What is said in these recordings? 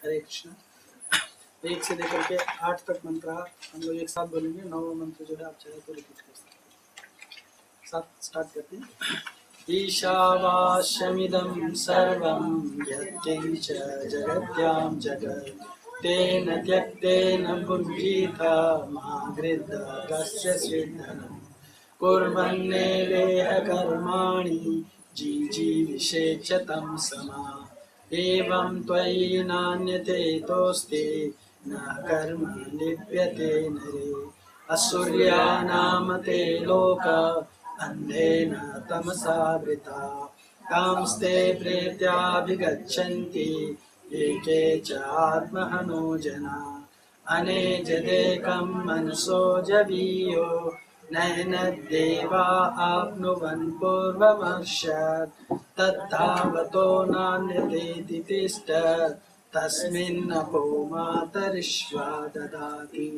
हरे कृष्ण। 1 से लेकर के 8 तक मंत्र हम लोग एक साथ बोलेंगे। 9वां मंत्र जो है आप चाहे तो रिपीट कर सकते हैं। साथ स्टार्ट करते हैं। ईशावास्यमिदं सर्वं यत्किञ्च जगत्यां जगत् तेन त्यक्तेन भुञ्जीत मा गृह्ण कस्य स्विद्धनम् कुर्वन्नेवेह कर्माणि जीजीविषेच तं समा एवं त्वयि नान्यते तोस्ते न कर्म लिप्यते नरे असुर्यानां ते लोक अन्धेन तमसा वृता तांस्ते प्रेत्याभिगच्छन्ति ये के च आत्महनो जना अनेजदेकं मनसो जवीयो नैनद्देवा आप्नुवन् पूर्वमर्षत् तद्धावतो नान्यतेति तिष्ठत् तस्मिन्नपो मातरिश्वा ददाति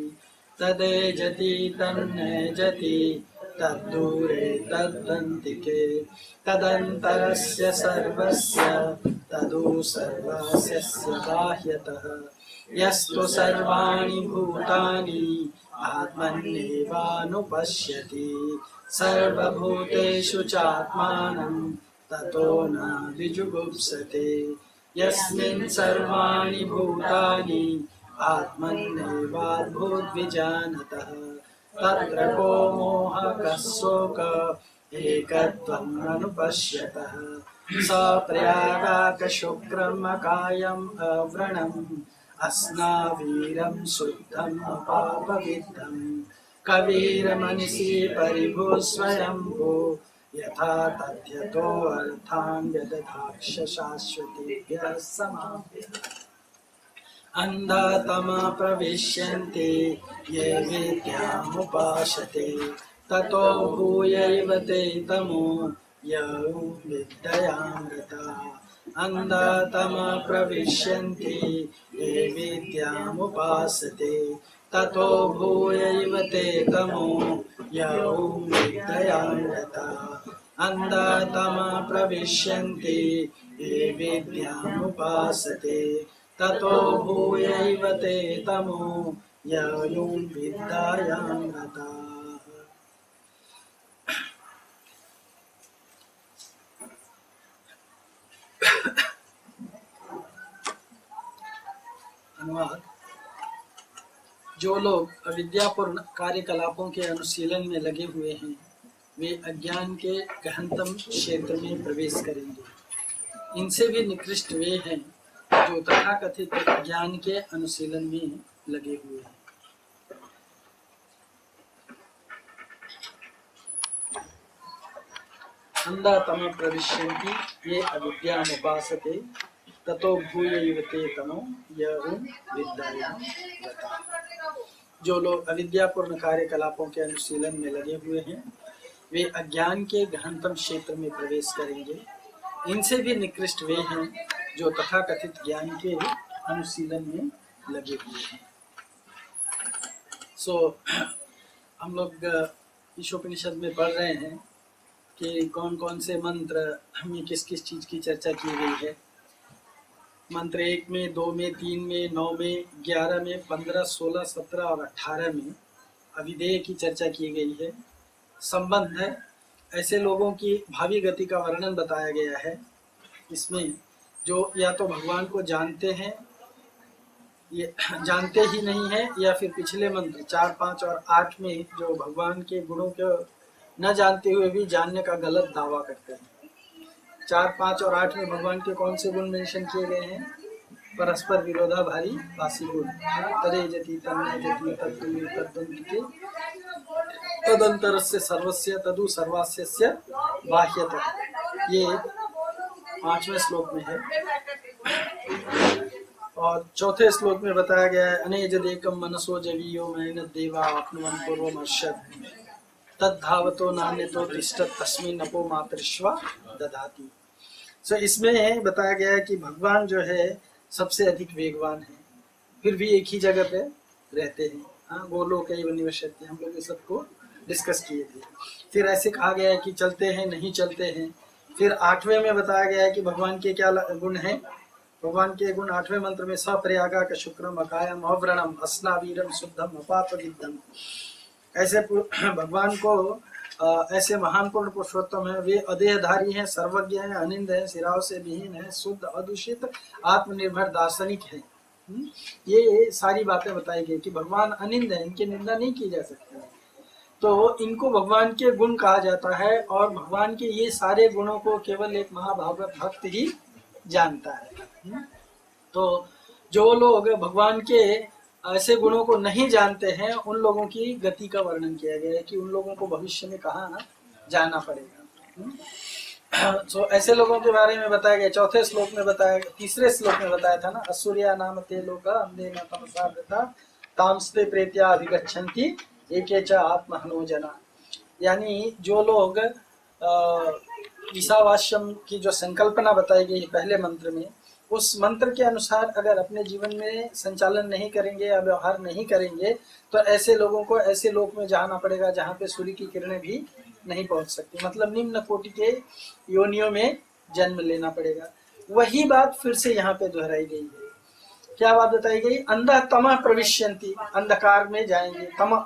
तदेजति तन्नेजति तद्दूरे तद्दन्तिके तदन्तरस्य सर्वस्य तदु सर्वस्य बाह्यतः यस्तु सर्वाणि भूतानि आत्मन्येवानुपश्यति सर्वभूतेषु चात्मानं ततो न विजुगुप्सते यस्मिन् सर्वाणि भूतानि आत्मन्येवाद्भुद्विजानतः तत्र को मोहः कः शोकः एकत्वम् अनुपश्यतः स प्रयागाकशुक्रम् अकायम् अव्रणम् अस्नावीरं शुद्धम् अपापविद्धम् कवीरमनिषि परिभू स्वयंभू यथा तथ्यतो अर्थान् व्यदधाक्ष शाश्वतेभ्यः समाप्य अन्धतमा प्रविश्यन्ते ये विद्यामुपासते ततो भूयैव ते तमो यौ विद्यामृता अन्धतमा प्रविश्यन्ते ये विद्यामुपासते ततो भूयैव ते तमो यौ विद्यामृता अन्धतमा प्रविश्यन्ते ये विद्यामुपासते ततो भूयैव ते तमो यौ विद्यामृता। अनुवाद। जो लोग अविद्यापूर्ण कार्यकलापों के अनुशीलन में लगे हुए हैं वे अज्ञान के गहनतम क्षेत्र में प्रवेश करेंगे। इनसे भी निकृष्ट वे हैं जो तथाकथित ज्ञान के अनुशीलन में लगे हुए हैं। अन्धतम प्रविश्यन्ति ये अविद्यामुपासते ततो भूयैव ते तमो यौ विद्यामृता। जो लोग अविद्यापूर्ण कार्यकलापों के अनुशीलन में लगे हुए हैं वे अज्ञान के गहनतम क्षेत्र में प्रवेश करेंगे। इनसे भी निकृष्ट वे हैं जो तथाकथित ज्ञान के अनुशीलन में लगे हुए हैं। हम लोग ईशोपनिषद में पढ़ रहे हैं कि कौन कौन से मंत्र में किस किस चीज की चर्चा की गई है। मंत्र 1 में, 2 में, 3 में, 9 में, 11 में, 15, 16, 17 और 18 में अविधेय की चर्चा की गई है। संबंध है, ऐसे लोगों की भावी गति का वर्णन बताया गया है। इसमें जो या तो भगवान को जानते हैं, ये जानते ही नहीं है, या फिर पिछले मंत्र 4, 5 और 8 में जो भगवान के गुणों को न जानते हुए भी जानने का गलत दावा करते हैं। 4, 5 और 8 में भगवान के कौन से गुण मेंशन किए गए हैं? परस्पर विरोधाभारी वासी गुण। तरे जति तन्ने जति तद्दूरे तद्दन्तिके तदंतरस्य सर्वस्य तदु सर्वास्यस्य बाह्यतः। ये 5वें श्लोक में है। और 4थे श्लोक में बताया गया है अनेजदेकं मनसो जवीयो मैनद्देवा आप्नुवन् पूर्वमर्षत् तद्धावतो नान्यतो तिष्ठत् तस्मिन्नपो मातरिश्वा ददाति। इसमें बताया गया है कि भगवान जो है सबसे अधिक वेगवान है, फिर भी एक ही जगह पे रहते हैं। हाँ, गोलोक एव निवसति, हम लोग ये सबको डिस्कस किए थे। फिर ऐसे कहा गया है कि चलते हैं, नहीं चलते हैं। फिर 8वें में बताया गया है कि भगवान के क्या गुण हैं? भगवान के गुण 8वें मंत्र में सप्रयागा का शुक्रम अकायम अव्रणम अस्नावीरम शुद्धम अपापविद्धम। ऐसे भगवान को ऐसे महान पूर्ण पुरुषोत्तम है, वे अदेहधारी हैं, सर्वज्ञ हैं, अनिंद हैं, सिराओं से विहीन हैं, शुद्ध अदूषित आत्मनिर्भर दार्शनिक हैं। ये सारी बातें बताई गई कि भगवान अनिंद है, इनकी निंदा नहीं की जा सकती। तो इनको भगवान के गुण कहा जाता है और भगवान के ये सारे गुणों को केवल एक महाभागवत भक्त ही जानता है। तो जो लोग भगवान के ऐसे गुणों को नहीं जानते हैं उन लोगों की गति का वर्णन किया गया है कि उन लोगों को भविष्य में कहाँ जाना पड़ेगा। तो ऐसे लोगों के बारे में बताया गया चौथे श्लोक में बताया, तीसरे श्लोक में बताया था ना, असुरिया नाम ते लोका अंधेन तमसा वृता तामस्ते प्रेत्या अधिगच्छन्ति एके च आत्महनो जना। यानी जो लोग ईशावास्यम की जो संकल्पना बताई गई है पहले मंत्र में, उस मंत्र के अनुसार अगर अपने जीवन में संचालन नहीं करेंगे या व्यवहार नहीं करेंगे तो ऐसे लोगों को ऐसे लोक में जाना पड़ेगा जहाँ पे सूर्य की किरणें भी नहीं पहुंच सकती, मतलब निम्न कोटि के योनियों में जन्म लेना पड़ेगा। वही बात फिर से यहाँ पे दोहराई गई है। क्या बात बताई गई? अंधा तमः प्रविश्यन्ति, अंधकार में जाएंगे, तमः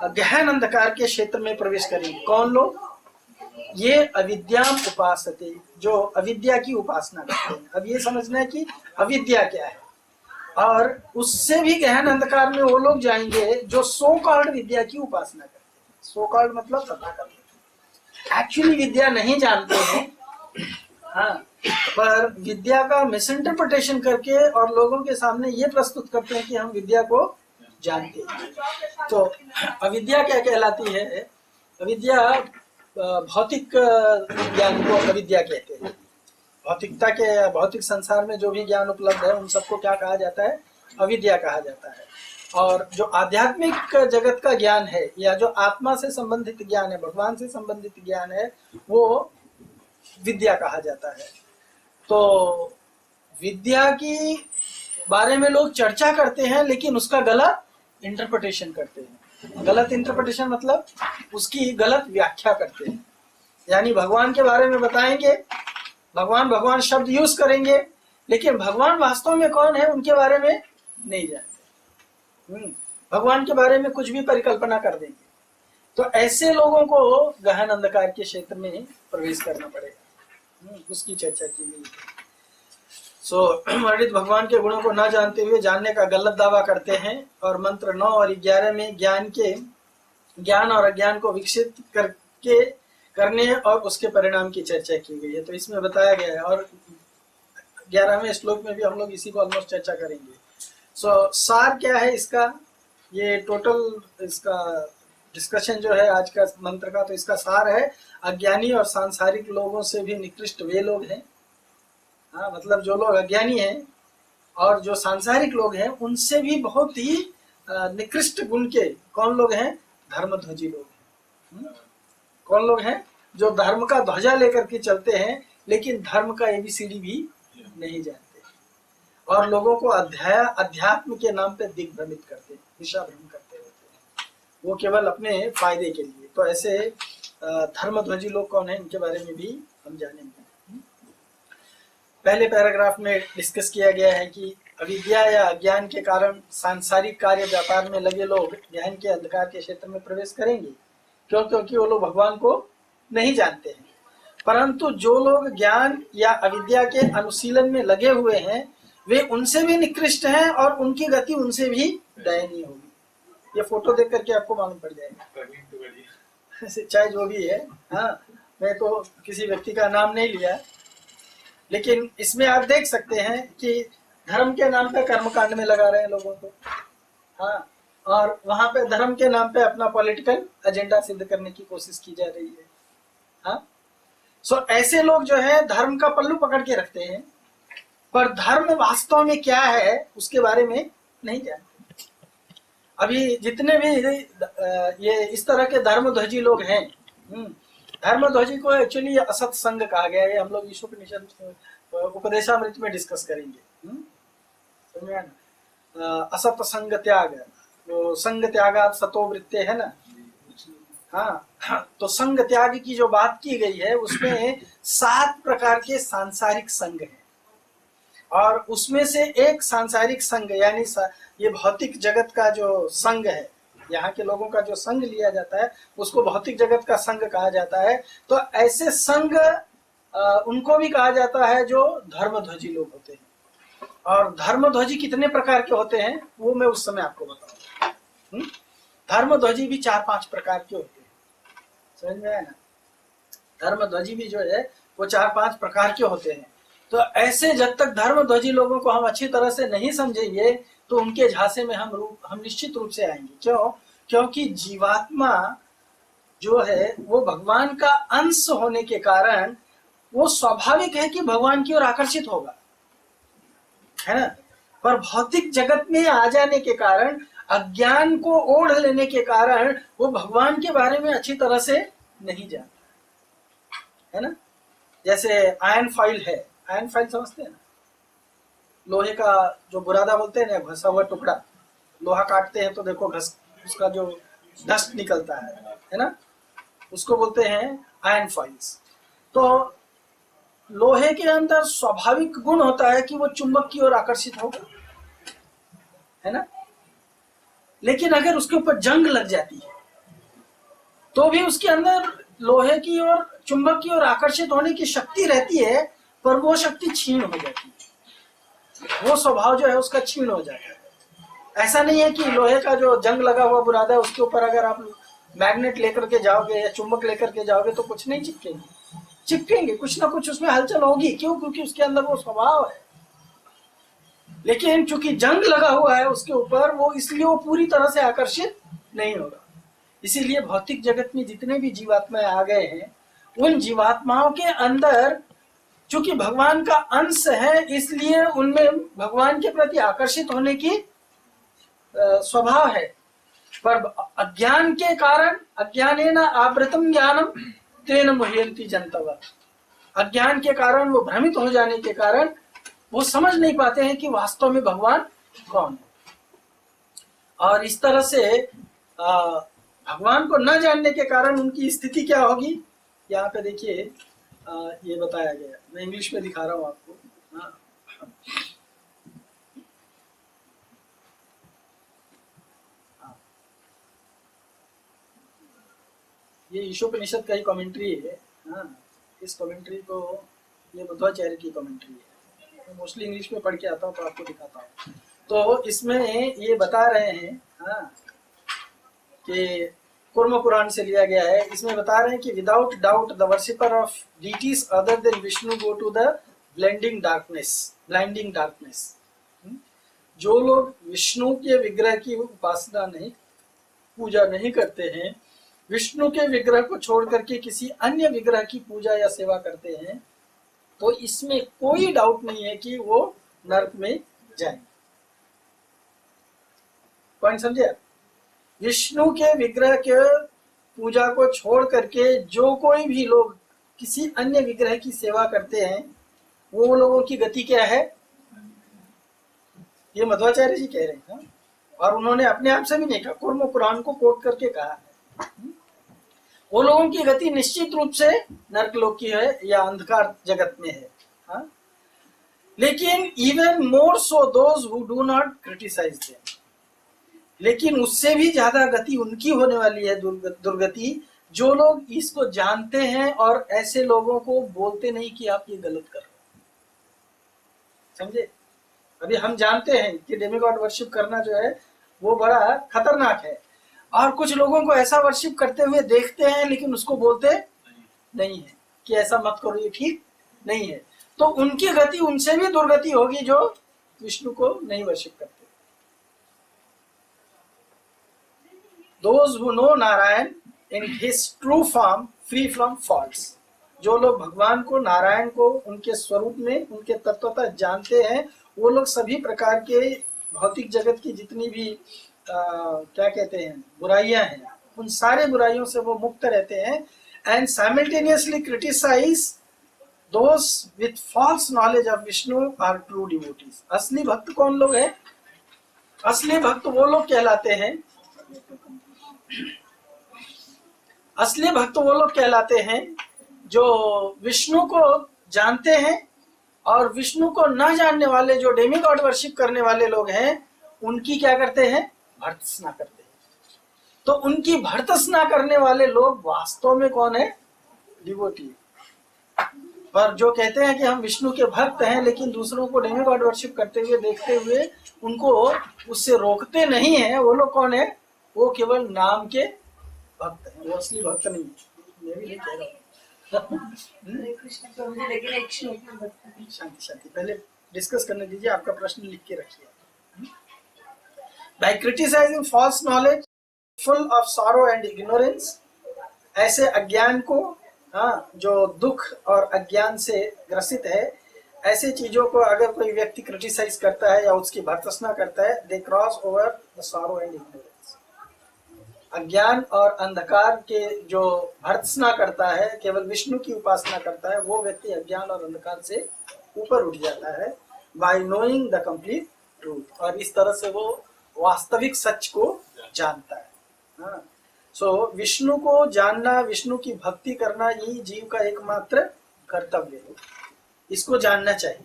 गहन अंधकार के क्षेत्र में प्रवेश करेंगे। कौन लोग? ये अविद्याम उपासते, जो अविद्या की उपासना करते हैं। अब ये समझना है कि अविद्या क्या है, और उससे भी गहन अंधकार में वो लोग जाएंगे जो सो कॉल्ड विद्या की उपासना करते हैं। सो कॉल्ड मतलब तथाकथित, एक्चुअली विद्या नहीं जानते हैं, हाँ, पर विद्या का मिसइंटरप्रिटेशन करके और लोगों के सामने ये प्रस्तुत करते हैं कि हम विद्या को जानते हैं। तो अविद्या क्या कहलाती है? अविद्या भौतिक ज्ञान को अविद्या कहते हैं। भौतिकता के, भौतिक संसार में जो भी ज्ञान उपलब्ध है उन सबको क्या कहा जाता है? अविद्या कहा जाता है। और जो आध्यात्मिक जगत का ज्ञान है या जो आत्मा से संबंधित ज्ञान है, भगवान से संबंधित ज्ञान है, वो विद्या कहा जाता है। तो विद्या की बारे में लोग चर्चा करते हैं लेकिन उसका गलत इंटरप्रिटेशन करते हैं। गलत इंटरप्रिटेशन मतलब उसकी गलत व्याख्या करते हैं। यानी भगवान के बारे में बताएंगे, भगवान भगवान शब्द यूज करेंगे, लेकिन भगवान वास्तव में कौन है उनके बारे में नहीं जानते। भगवान के बारे में कुछ भी परिकल्पना कर देंगे। तो ऐसे लोगों को गहन अंधकार के क्षेत्र में प्रवेश करना पड़ेगा, उसकी चर्चा की गई। वर्णित भगवान के गुणों को न जानते हुए जानने का गलत दावा करते हैं। और मंत्र 9 और 11 में ज्ञान और अज्ञान को विकसित करने और उसके परिणाम की चर्चा की गई है। तो इसमें बताया गया है, और 11वें श्लोक में भी हम लोग इसी को ऑलमोस्ट चर्चा करेंगे। सार क्या है इसका? ये टोटल इसका डिस्कशन जो है आज का मंत्र का, तो इसका सार है अज्ञानी और सांसारिक लोगों से भी निकृष्ट वे लोग हैं। हाँ, मतलब जो लोग अज्ञानी हैं और जो सांसारिक लोग हैं उनसे भी बहुत ही निकृष्ट गुण के कौन लोग हैं? धर्मध्वजी लोग हैं। कौन लोग हैं? जो धर्म का ध्वजा लेकर के चलते हैं लेकिन धर्म का ABCD भी नहीं जानते, और लोगों को अध्यात्म के नाम पे दिग्भ्रमित करते, दिशा भ्रम करते रहते हैं, वो केवल अपने फायदे के लिए। तो ऐसे धर्मध्वजी लोग कौन है, इनके बारे में भी हम जानेंगे। पहले पैराग्राफ में डिस्कस किया गया है कि अविद्या या अज्ञान के कारण सांसारिक कार्य व्यापार में लगे लोग ज्ञान के अंधकार के क्षेत्र में प्रवेश करेंगे। क्यों? क्योंकि वो लोग भगवान को नहीं जानते हैं। परंतु जो लोग ज्ञान या अविद्या के अनुशीलन में लगे हुए हैं वे उनसे भी निकृष्ट हैं और उनकी गति उनसे भी दयनीय होगी। ये फोटो देख करके आपको मालूम पड़ जाएगा, चाहे जो भी है। हाँ, मैं तो किसी व्यक्ति का नाम नहीं लिया, लेकिन इसमें आप देख सकते हैं कि धर्म के नाम पे कर्मकांड में लगा रहे हैं लोगों को। हाँ, और वहां पे धर्म के नाम पे अपना पॉलिटिकल एजेंडा सिद्ध करने की कोशिश की जा रही है। हाँ, ऐसे लोग जो है धर्म का पल्लू पकड़ के रखते हैं, पर धर्म वास्तव में क्या है उसके बारे में नहीं जानते। अभी जितने भी ये इस तरह के धर्मध्वजी लोग हैं, धर्मध्वजी को एक्चुअली असत संग कहा गया है। हम लोग ईशोपनिषद उपदेशामृत में डिस्कस करेंगे। असत संग त्याग, जो संग त्यागात सतो वृत्ते है ना। हाँ, तो संग त्याग की जो बात की गई है उसमें 7 प्रकार के सांसारिक संग हैं। और उसमें से एक सांसारिक संघ यानी ये भौतिक जगत का जो संघ है, यहाँ के लोगों का जो संघ लिया जाता है उसको भौतिक जगत का संघ कहा जाता है। तो ऐसे संघ उनको भी कहा जाता है जो धर्मध्वजी लोग होते हैं। और धर्मध्वजी कितने प्रकार के होते हैं वो मैं उस समय आपको बताऊंगा। धर्मध्वजी भी 4-5 प्रकार के होते हैं, समझ में आया ना। धर्मध्वजी भी जो है वो 4-5 प्रकार के होते हैं। तो ऐसे जब तक धर्मध्वजी लोगों को हम अच्छी तरह से नहीं समझेंगे तो उनके झांसे में हम निश्चित रूप से आएंगे। क्यों? क्योंकि जीवात्मा जो है वो भगवान का अंश होने के कारण वो स्वाभाविक है कि भगवान की ओर आकर्षित होगा, है ना। पर भौतिक जगत में आ जाने के कारण, अज्ञान को ओढ़ लेने के कारण वो भगवान के बारे में अच्छी तरह से नहीं जानता, है ना। जैसे आयरन फाइल है, आयरन फाइल समझते हैं ना, लोहे का जो बुरादा बोलते हैं ना, घसा हुआ टुकड़ा, लोहा काटते हैं तो देखो घस उसका जो डस्ट निकलता है ना, उसको बोलते हैं आयरन फाइल्स। तो लोहे के अंदर स्वाभाविक गुण होता है कि वो चुंबक की ओर आकर्षित होगा, है ना। लेकिन अगर उसके ऊपर जंग लग जाती है तो भी उसके अंदर लोहे की ओर, चुंबक की ओर आकर्षित होने की शक्ति रहती है, पर वो शक्ति क्षीण हो जाती है, वो स्वभाव जो है उसका क्षीण हो जाता है। ऐसा नहीं है कि लोहे का जो जंग लगा हुआ बुरादा है उसके ऊपर अगर आप मैग्नेट लेकर के जाओगे या चुंबक लेकर के जाओगे तो कुछ नहीं चिपकेंगे, चिपकेंगे, कुछ ना कुछ उसमें हलचल होगी। क्यों? क्योंकि उसके अंदर वो स्वभाव है। लेकिन चूंकि जंग लगा हुआ है उसके ऊपर, वो इसलिए वो पूरी तरह से आकर्षित नहीं होगा। इसीलिए भौतिक जगत में जितने भी जीवात्माएं आ गए हैं, उन जीवात्माओं के अंदर चूंकि भगवान का अंश है, इसलिए उनमें भगवान के प्रति आकर्षित होने की स्वभाव है। पर अज्ञान के कारण, अज्ञानेन आवृतम ज्ञानम तेन मुह्यन्ति जन्तवः, अज्ञान के कारण, वो भ्रमित हो जाने के कारण वो समझ नहीं पाते हैं कि वास्तव में भगवान कौन है। और इस तरह से भगवान को न जानने के कारण उनकी स्थिति क्या होगी, यहाँ पे देखिए ये बताया गया। मैं इंग्लिश में दिखा रहा हूँ आपको। ये ईशोपनिषद का ही कमेंट्री है। इस कमेंट्री को, ये मध्वाचार्य की कमेंट्री है। मैं मोस्टली इंग्लिश में पढ़ के आता हूँ तो आपको दिखाता हूँ। तो इसमें ये बता रहे हैं कि कुर्म पुराण से लिया गया है। इसमें बता रहे हैं कि without doubt the worshipper of deities other than Vishnu go to the blinding darkness. जो लोग विष्णु के विग्रह की उपासना नहीं, पूजा नहीं करते हैं, विष्णु के विग्रह को छोड़ करके किसी अन्य विग्रह की पूजा या सेवा करते हैं, तो इसमें कोई डाउट नहीं है कि वो नरक में जाएंगे। पॉइंट समझे? विष्णु के विग्रह के पूजा को छोड़ करके जो कोई भी लोग किसी अन्य विग्रह की सेवा करते हैं, वो लोगों की गति क्या है, ये मध्वाचार्य जी कह रहे हैं। और उन्होंने अपने आप से भी नहीं कहा, कुर्म पुराण को कोट करके कहा है। वो लोगों की गति निश्चित रूप से नरकलोक की है या अंधकार जगत में है। लेकिन even more so those who do not criticise them, लेकिन उससे भी ज्यादा गति उनकी होने वाली है, दुर्गति, जो लोग इसको जानते हैं और ऐसे लोगों को बोलते नहीं कि आप ये गलत कर रहे हो। समझे? अभी हम जानते हैं कि डेमीगॉड वर्शिप करना जो है वो बड़ा खतरनाक है, और कुछ लोगों को ऐसा वर्शिप करते हुए देखते हैं लेकिन उसको बोलते नहीं है कि ऐसा मत करो, ये ठीक नहीं है। तो उनकी गति उनसे भी दुर्गति होगी जो विष्णु को नहीं वर्शिप करते। Those who know Narayan in his true form, free from faults, जो लोग भगवान को, नारायण को उनके स्वरूप में, उनके तत्वतः जानते हैं, वो लोग सभी प्रकार के भौतिक जगत की जितनी भी क्या कहते हैं बुराइयां हैं, उन सारे बुराइयों से वो मुक्त रहते हैं। And simultaneously criticise those with false knowledge of Vishnu are true devotees. असली भक्त कौन लोग हैं? असली भक्त वो लोग कहलाते हैं, असली भक्त वो लोग कहलाते हैं जो विष्णु को जानते हैं और विष्णु को न जानने वाले जो डेमिगॉड वर्शिप करने वाले लोग हैं, उनकी क्या करते हैं? भर्त्सना करते हैं। तो उनकी भर्त्सना करने वाले लोग वास्तव में कौन है? डिवोटी। पर जो कहते हैं कि हम विष्णु के भक्त हैं, लेकिन दूसरों को डेमिगॉड वर्शिप करते हुए देखते हुए उनको उससे रोकते नहीं है, वो लोग कौन है? वो केवल नाम के भक्त हैं, वो असली भक्त नहीं है। मैं भी नहीं कह रहा हूँ। शांति शांति, पहले डिस्कस करने दीजिए, आपका प्रश्न लिख के रखिए। By criticising false knowledge full of sorrow and ignorance, ऐसे अज्ञान को, हाँ, जो दुख और अज्ञान से ग्रसित है, ऐसे चीजों को अगर कोई व्यक्ति क्रिटिसाइज करता है या उसकी भर्त्सना करता है, they cross over the sorrow and ignorance. अज्ञान और अंधकार के जो भर्त्सना करता है, केवल विष्णु की उपासना करता है, वो व्यक्ति अज्ञान और अंधकार से ऊपर उठ जाता है bye knowing the complete truth, और इस तरह से वो वास्तविक सच को जानता है। हाँ, सो विष्णु को जानना, विष्णु की भक्ति करना, यही जीव का एकमात्र कर्तव्य है। इसको जानना चाहिए।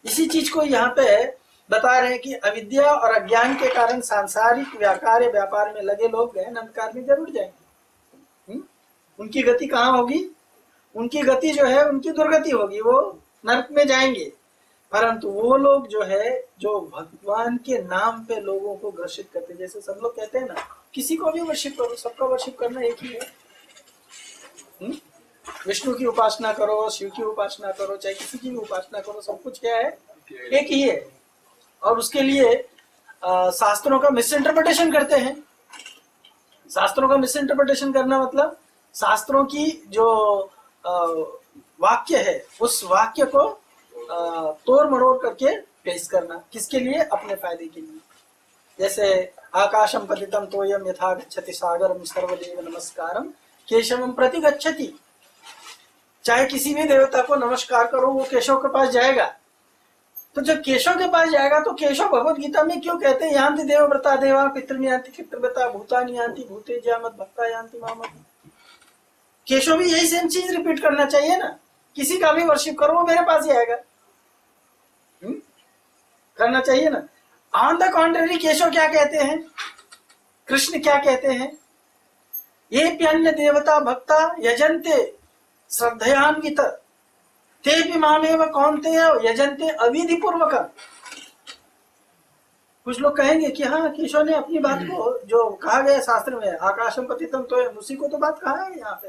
इसी चीज को यहाँ पे बता रहे हैं कि अविद्या और अज्ञान के कारण सांसारिक व्यापार में लगे लोग गहन अंधकार में जरूर जाएंगे। उनकी गति कहाँ होगी? उनकी गति जो है, उनकी दुर्गति होगी, वो नरक में जाएंगे। परंतु वो लोग जो है, जो भगवान के नाम पे लोगों को ग्रसित करते, जैसे सब लोग कहते हैं ना, किसी को भी वर्शिप करो, सबका वर्शिप करना एक ही है। विष्णु की उपासना करो, शिव की उपासना करो, चाहे किसी की भी उपासना करो, सब कुछ क्या है? एक ही है। और उसके लिए शास्त्रों का मिस इंटरप्रिटेशन करते हैं। शास्त्रों का मिस इंटरप्रिटेशन करना मतलब शास्त्रों की जो वाक्य है, उस वाक्य को तोड़ मरोड़ करके पेश करना, किसके लिए? अपने फायदे के लिए। जैसे आकाशम पतितम तोयम यथा गच्छति सागरम सर्वदेव नमस्कारम केशवम प्रति गच्छति। चाहे किसी भी देवता को नमस्कार करो, वो केशव के पास जाएगा। तो जब केशव के पास जाएगा तो केशव भगवत गीता में क्यों कहते हैं यान्ति देवव्रता देवा पितृ यान्ति पितृव्रता भूतानि यान्ति भूते जामत भक्ता यान्ति मामत। केशव भी यही सेम चीज रिपीट करना चाहिए ना। किसी का भी वर्शिप करो, वो मेरे पास ही आएगा। करना चाहिए ना। ऑन द कॉन्ट्ररी केशव क्या कहते हैं? कृष्ण क्या कहते हैं? ये प्यन्य देवता भक्ता यजन्ते श्रद्धयान्वित ते भी मामेव कौन्ते यजन्ते अविधि पूर्वक। कुछ लोग कहेंगे कि हाँ, केशव ने अपनी बात को जो कहा गया शास्त्र में, आकाशम पतितम तो उसी को तो बात कहा है यहाँ पे।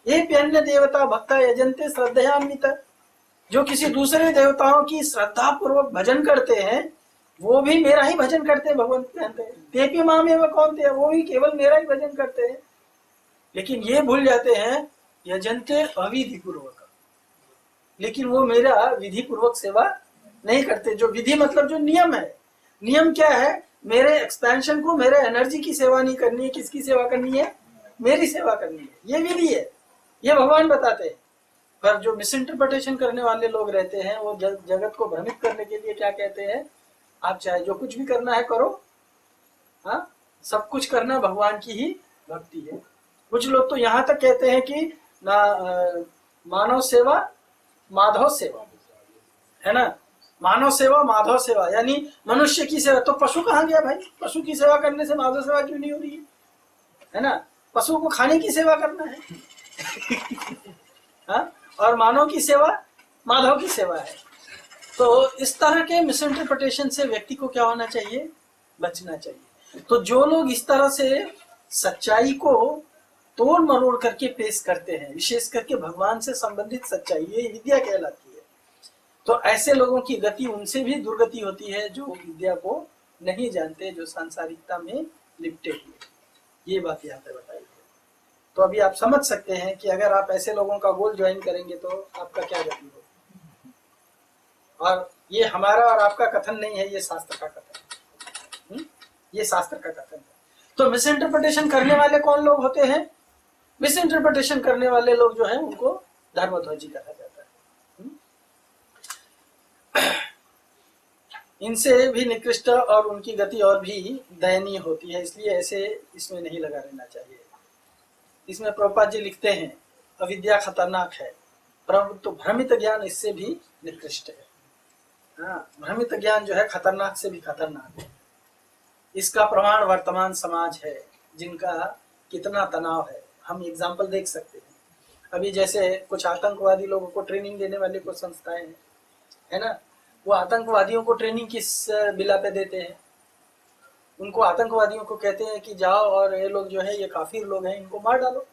ये प्यन्य देवता भक्ता यजन्ते श्रद्धयान्वित, जो किसी दूसरे देवताओं की श्रद्धा पूर्वक भजन करते हैं, वो भी मेरा ही भजन करते हैं। भगवान कहते हैं ते भी मामेव कौन्ते, वो भी केवल मेरा ही भजन करते हैं। लेकिन ये भूल जाते हैं यजन्ते अविधि पूर्वक, लेकिन वो मेरा विधि पूर्वक सेवा नहीं करते। जो विधि मतलब जो नियम है। नियम क्या है? मेरे एक्सपेंशन को, मेरे एनर्जी की सेवा नहीं करनी है। किसकी सेवा करनी है? मेरी सेवा करनी है। ये विधि है, ये भगवान बताते हैं। पर जो मिस इंटरप्रिटेशन करने वाले लोग रहते हैं, वो जगत को भ्रमित करने के लिए क्या कहते हैं? आप चाहे जो कुछ भी करना है करो, हाँ, सब कुछ करना भगवान की ही भक्ति है। कुछ लोग तो यहाँ तक कहते हैं कि ना मानव सेवा माधव सेवा, है ना। मानव सेवा माधव सेवा, यानी मनुष्य की सेवा। तो पशु कहाँ गया भाई? पशु की सेवा करने से माधव सेवा क्यों नहीं हो रही है ना? पशु को खाने की सेवा करना है। हाँ, और मानव की सेवा माधव की सेवा है। तो इस तरह के मिस इंटरप्रिटेशन से व्यक्ति को क्या होना चाहिए? बचना चाहिए। तो जो लोग इस तरह से सच्चाई को तोड़ मरोड़ करके पेश करते हैं, विशेष करके भगवान से संबंधित सच्चाई, ये विद्या कहलाती है। तो ऐसे लोगों की गति उनसे भी दुर्गति होती है जो विद्या को नहीं जानते, जो सांसारिकता में लिपटे हुए। ये बात यहाँ पे बताई है। तो अभी आप समझ सकते हैं कि अगर आप ऐसे लोगों का गोल ज्वाइन करेंगे तो आपका क्या गति होगी। और ये हमारा और आपका कथन नहीं है, ये शास्त्र का कथन है। ये शास्त्र का कथन है। तो मिस इंटरप्रिटेशन करने वाले कौन लोग होते हैं? मिस इंटरप्रिटेशन करने वाले लोग जो हैं उनको धर्मध्वजी कहा जाता है। इनसे भी निकृष्ट और उनकी गति और भी दयनीय होती है, इसलिए ऐसे इसमें नहीं लगा रहना चाहिए। इसमें प्रभुपाद जी लिखते हैं अविद्या खतरनाक है, परंतु भ्रमित ज्ञान इससे भी निकृष्ट है। हाँ, भ्रमित ज्ञान जो है खतरनाक से भी खतरनाक है। इसका प्रमाण वर्तमान समाज है, जिनका कितना तनाव है। हम एग्जाम्पल देख सकते हैं। अभी जैसे कुछ आतंकवादी लोगों को ट्रेनिंग देने वाले कुछ संस्थाएं हैं, है ना, वो आतंकवादियों को ट्रेनिंग किस बिला पे देते हैं? उनको आतंकवादियों को कहते हैं कि जाओ और ये लोग जो है ये काफिर लोग हैं, इनको मार डालो।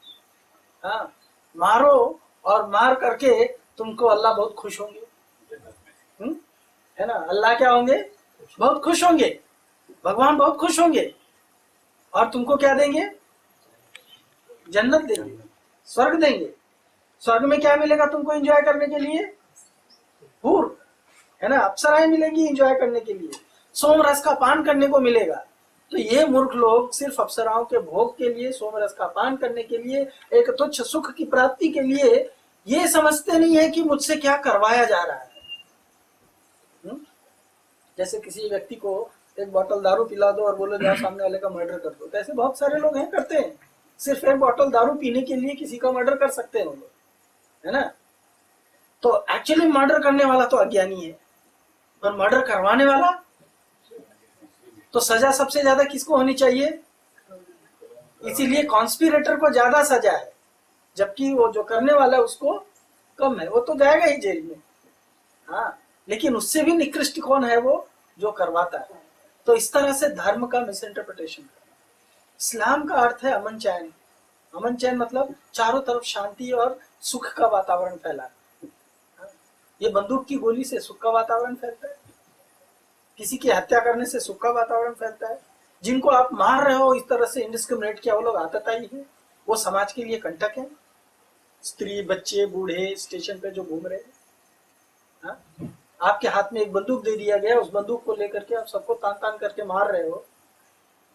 हाँ, मारो और मार करके तुमको अल्लाह बहुत खुश होंगे। है ना, अल्लाह क्या होंगे? बहुत खुश होंगे, भगवान बहुत खुश होंगे और तुमको क्या देंगे? जन्नत देंगे, स्वर्ग देंगे। स्वर्ग में क्या मिलेगा तुमको एंजॉय करने के लिए? हूर, है ना, अप्सराएं मिलेंगी एंजॉय करने के लिए, सोम रस का पान करने को मिलेगा। तो ये मूर्ख लोग सिर्फ अप्सराओं के भोग के लिए, सोम रस का पान करने के लिए, एक तुच्छ सुख की प्राप्ति के लिए ये समझते नहीं है कि मुझसे क्या करवाया जा रहा है। जैसे किसी व्यक्ति को एक बोतल दारू पिला दो और बोलो जाओ सामने वाले का मर्डर कर दो, तो ऐसे बहुत सारे लोग हैं करते हैं। सिर्फ एक बोतल दारू पीने के लिए किसी का मर्डर कर सकते हैं वो लोग, है ना। तो एक्चुअली मर्डर करने वाला तो अज्ञानी है, पर मर्डर करवाने वाला तो सजा सबसे ज्यादा किसको होनी चाहिए? इसीलिए कॉन्स्पिरेटर को ज्यादा सजा है, जबकि वो जो करने वाला है उसको कम है। वो तो जाएगा ही जेल में, हाँ, लेकिन उससे भी निकृष्ट कौन है? वो जो करवाता है। तो इस तरह से धर्म का मिस इंटरप्रिटेशन करना। इस्लाम का अर्थ है अमन चैन। अमन चैन मतलब चारों तरफ शांति और सुख का वातावरण फैलाना। ये बंदूक की गोली से सुख का वातावरण फैलता है, किसी की हत्या करने से सुख का वातावरण फैलता है। जिनको आप मार रहे हो इस तरह से इंडिस्क्रिमिनेट किया, वो लोग आतताई है, वो समाज के लिए कंटक है। स्त्री, बच्चे, बूढ़े स्टेशन पे जो घूम रहे हैं, हाँ? आपके हाथ में एक बंदूक दे दिया गया, उस बंदूक को लेकर के आप सबको तान तान करके मार रहे हो।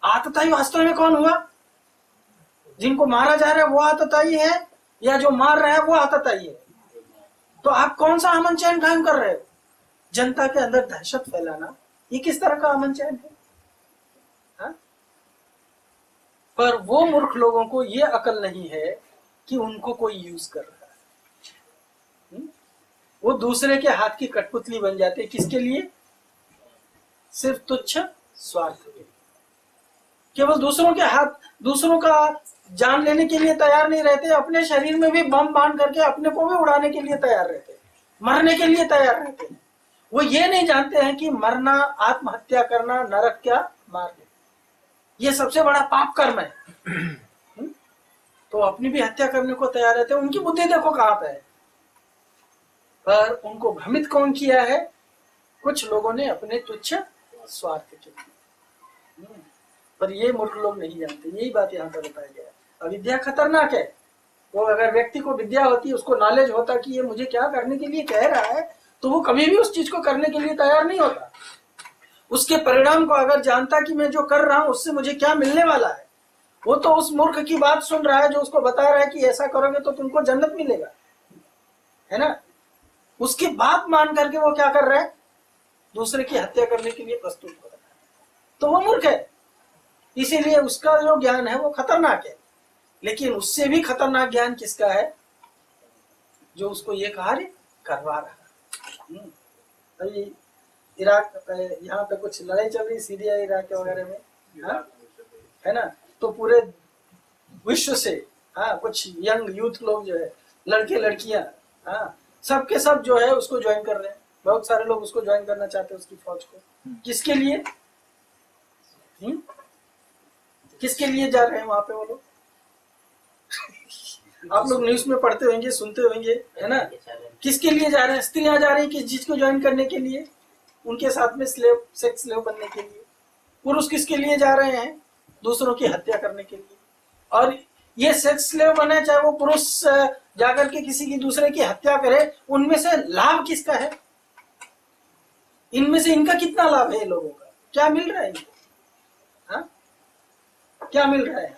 आतताई वास्तव में कौन हुआ? जिनको मारा जा रहा है वो आतताई है, या जो मार रहा है वो आतताई है? तो आप कौन सा अमन चैन कायम कर रहे हो? जनता के अंदर दहशत फैलाना, ये किस तरह का अमन चैन है? हा? पर वो मूर्ख लोगों को ये अकल नहीं है कि उनको कोई यूज कर रहा है। वो दूसरे के हाथ की कठपुतली बन जाते हैं। किसके लिए? सिर्फ तुच्छ स्वार्थ के लिए। केवल दूसरों के हाथ, दूसरों का जान लेने के लिए तैयार नहीं रहते, अपने शरीर में भी बम बांध करके अपने को भी उड़ाने के लिए तैयार रहते, मरने के लिए तैयार रहते हैं। वो ये नहीं जानते हैं कि मरना, आत्महत्या करना, नरक क्या मार्ग, ये सबसे बड़ा पाप कर्म है। तो अपनी भी हत्या करने को तैयार रहते हैं। उनकी बुद्धि देखो कहां पे है। पर उनको भ्रमित कौन किया है? कुछ लोगों ने अपने तुच्छ स्वार्थ के लिए। पर ये मूर्ख लोग नहीं जानते। यही बात यहाँ पर बताया गया है। अविद्या खतरनाक है। वो अगर व्यक्ति को विद्या होती, उसको नॉलेज होता कि ये मुझे क्या करने के लिए कह रहा है, तो वो कभी भी उस चीज को करने के लिए तैयार नहीं होता। उसके परिणाम को अगर जानता कि मैं जो कर रहा हूं उससे मुझे क्या मिलने वाला है, वो तो उस मूर्ख की बात सुन रहा है जो उसको बता रहा है कि ऐसा करोगे तो तुमको जन्नत मिलेगा, है ना। उसकी बात मान करके वो क्या कर रहा है? दूसरे की हत्या करने के लिए प्रस्तुत हो रहा है। तो वो मूर्ख है। इसीलिए उसका जो ज्ञान है वो खतरनाक है। लेकिन उससे भी खतरनाक ज्ञान किसका है? जो उसको ये कार्य करवा रहा है। अभी इराक, यहाँ पे कुछ लड़ाई चल रही, सीरिया इराक वगैरह में, हाँ, है ना। तो पूरे विश्व से, हाँ, कुछ यंग यूथ लोग जो है, लड़के लड़कियां, हाँ, सबके सब जो है उसको ज्वाइन कर रहे हैं। बहुत सारे लोग उसको ज्वाइन करना चाहते हैं, उसकी फौज को। किसके लिए? किसके लिए जा रहे हैं वहां पे वो लोग? आप लोग न्यूज में पढ़ते होंगे, सुनते होंगे, है ना। किसके लिए जा रहे हैं? स्त्रियां जा रही हैं किस चीज को ज्वाइन करने के लिए? उनके साथ में स्लेव, सेक्स स्लेव बनने के लिए। पुरुष किसके लिए जा रहे हैं? दूसरों की हत्या करने के लिए। और ये सेक्स स्लेव बने, चाहे वो पुरुष जाकर के किसी की दूसरे की हत्या करे, उनमें से लाभ किसका है? इनमें से इनका कितना लाभ है? लोगों का क्या मिल रहा है इनको? हाँ, क्या मिल रहा है?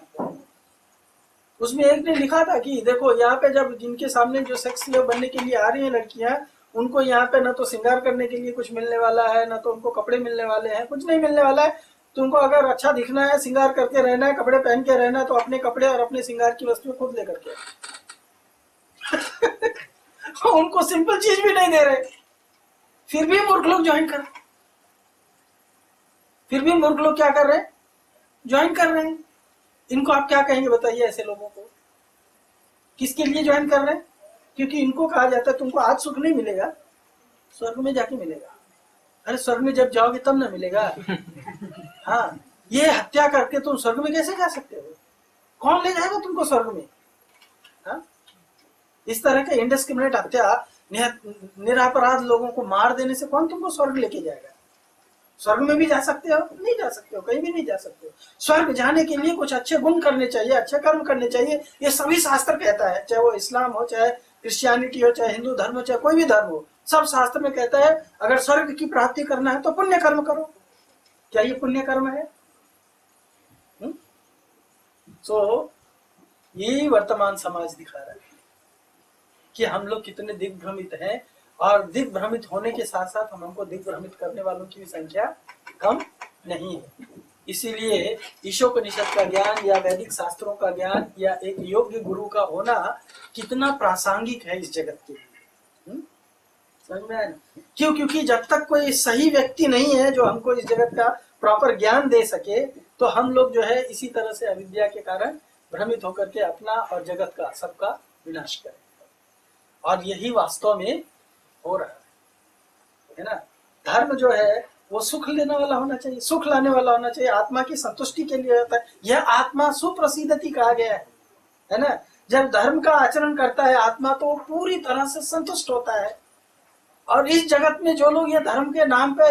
उसमें एक ने लिखा था कि देखो यहाँ पे जब जिनके सामने जो सेक्स स्लेव बनने के लिए आ रही हैं लड़कियां, उनको यहाँ पे ना तो श्रृंगार करने के लिए कुछ मिलने वाला है, ना तो उनको कपड़े मिलने वाले हैं, कुछ नहीं मिलने वाला है। तुमको अगर अच्छा दिखना है, श्रृंगार करके रहना है, कपड़े पहन के रहना है, तो अपने कपड़े और अपने श्रृंगार की वस्तुएं खुद लेकर के उनको सिंपल चीज भी नहीं दे रहे। फिर भी मूर्ख लोग ज्वाइन कर रहे हैं, फिर भी मूर्ख लोग क्या कर रहे हैं, ज्वाइन कर रहे हैं। इनको आप क्या कहेंगे बताइए ऐसे लोगों को? किसके लिए ज्वाइन कर रहे हैं? क्योंकि इनको कहा जाता है तुमको आज सुख नहीं मिलेगा, स्वर्ग में जाके मिलेगा। अरे स्वर्ग में जब जाओगे तब ना मिलेगा। हाँ, ये हत्या करके तुम स्वर्ग में कैसे जा सकते हो? कौन ले जाएगा तुमको स्वर्ग में? हाँ? इस तरह के इंडिस्क्रिमिनेट हत्या, निरपराध लोगों को मार देने से कौन तुमको स्वर्ग लेके जाएगा? स्वर्ग में भी जा सकते हो? नहीं जा सकते हो, कहीं भी नहीं जा सकते हो। स्वर्ग जाने के लिए कुछ अच्छे गुण करने चाहिए, अच्छे कर्म करने चाहिए। ये सभी शास्त्र कहता है, चाहे वो इस्लाम हो, चाहे क्रिश्चियनिटी हो, चाहे हिंदू धर्म हो, चाहे कोई भी धर्म हो, सब शास्त्र में कहता है अगर स्वर्ग की प्राप्ति करना है तो पुण्य कर्म करो। क्या ये पुण्य कर्म है? सो यही वर्तमान समाज दिखा रहा है कि हम लोग कितने दिग्भ्रमित हैं, और दिग्भ्रमित होने के साथ साथ हमको दिग्भ्रमित करने वालों की भी संख्या कम नहीं है। इसीलिए ईशोपनिषद का ज्ञान या वैदिक शास्त्रों का ज्ञान या एक योग्य गुरु का होना कितना प्रासंगिक है इस जगत के लिए। समझ में आया ना? क्यों? क्योंकि जब तक कोई सही व्यक्ति नहीं है जो हमको इस जगत का प्रॉपर ज्ञान दे सके, तो हम लोग जो है इसी तरह से अविद्या के कारण भ्रमित होकर के अपना और जगत का सबका विनाश करें। और यही वास्तव में हो रहा है ना? धर्म जो है वो सुख लेने वाला होना चाहिए, सुख लाने वाला होना चाहिए, आत्मा की संतुष्टि के लिए होता है। यह आत्मा सुप्रसिद्धति कहा गया है ना? जब धर्म का आचरण करता है आत्मा तो पूरी तरह से संतुष्ट होता है। और इस जगत में जो लोग ये धर्म के नाम पे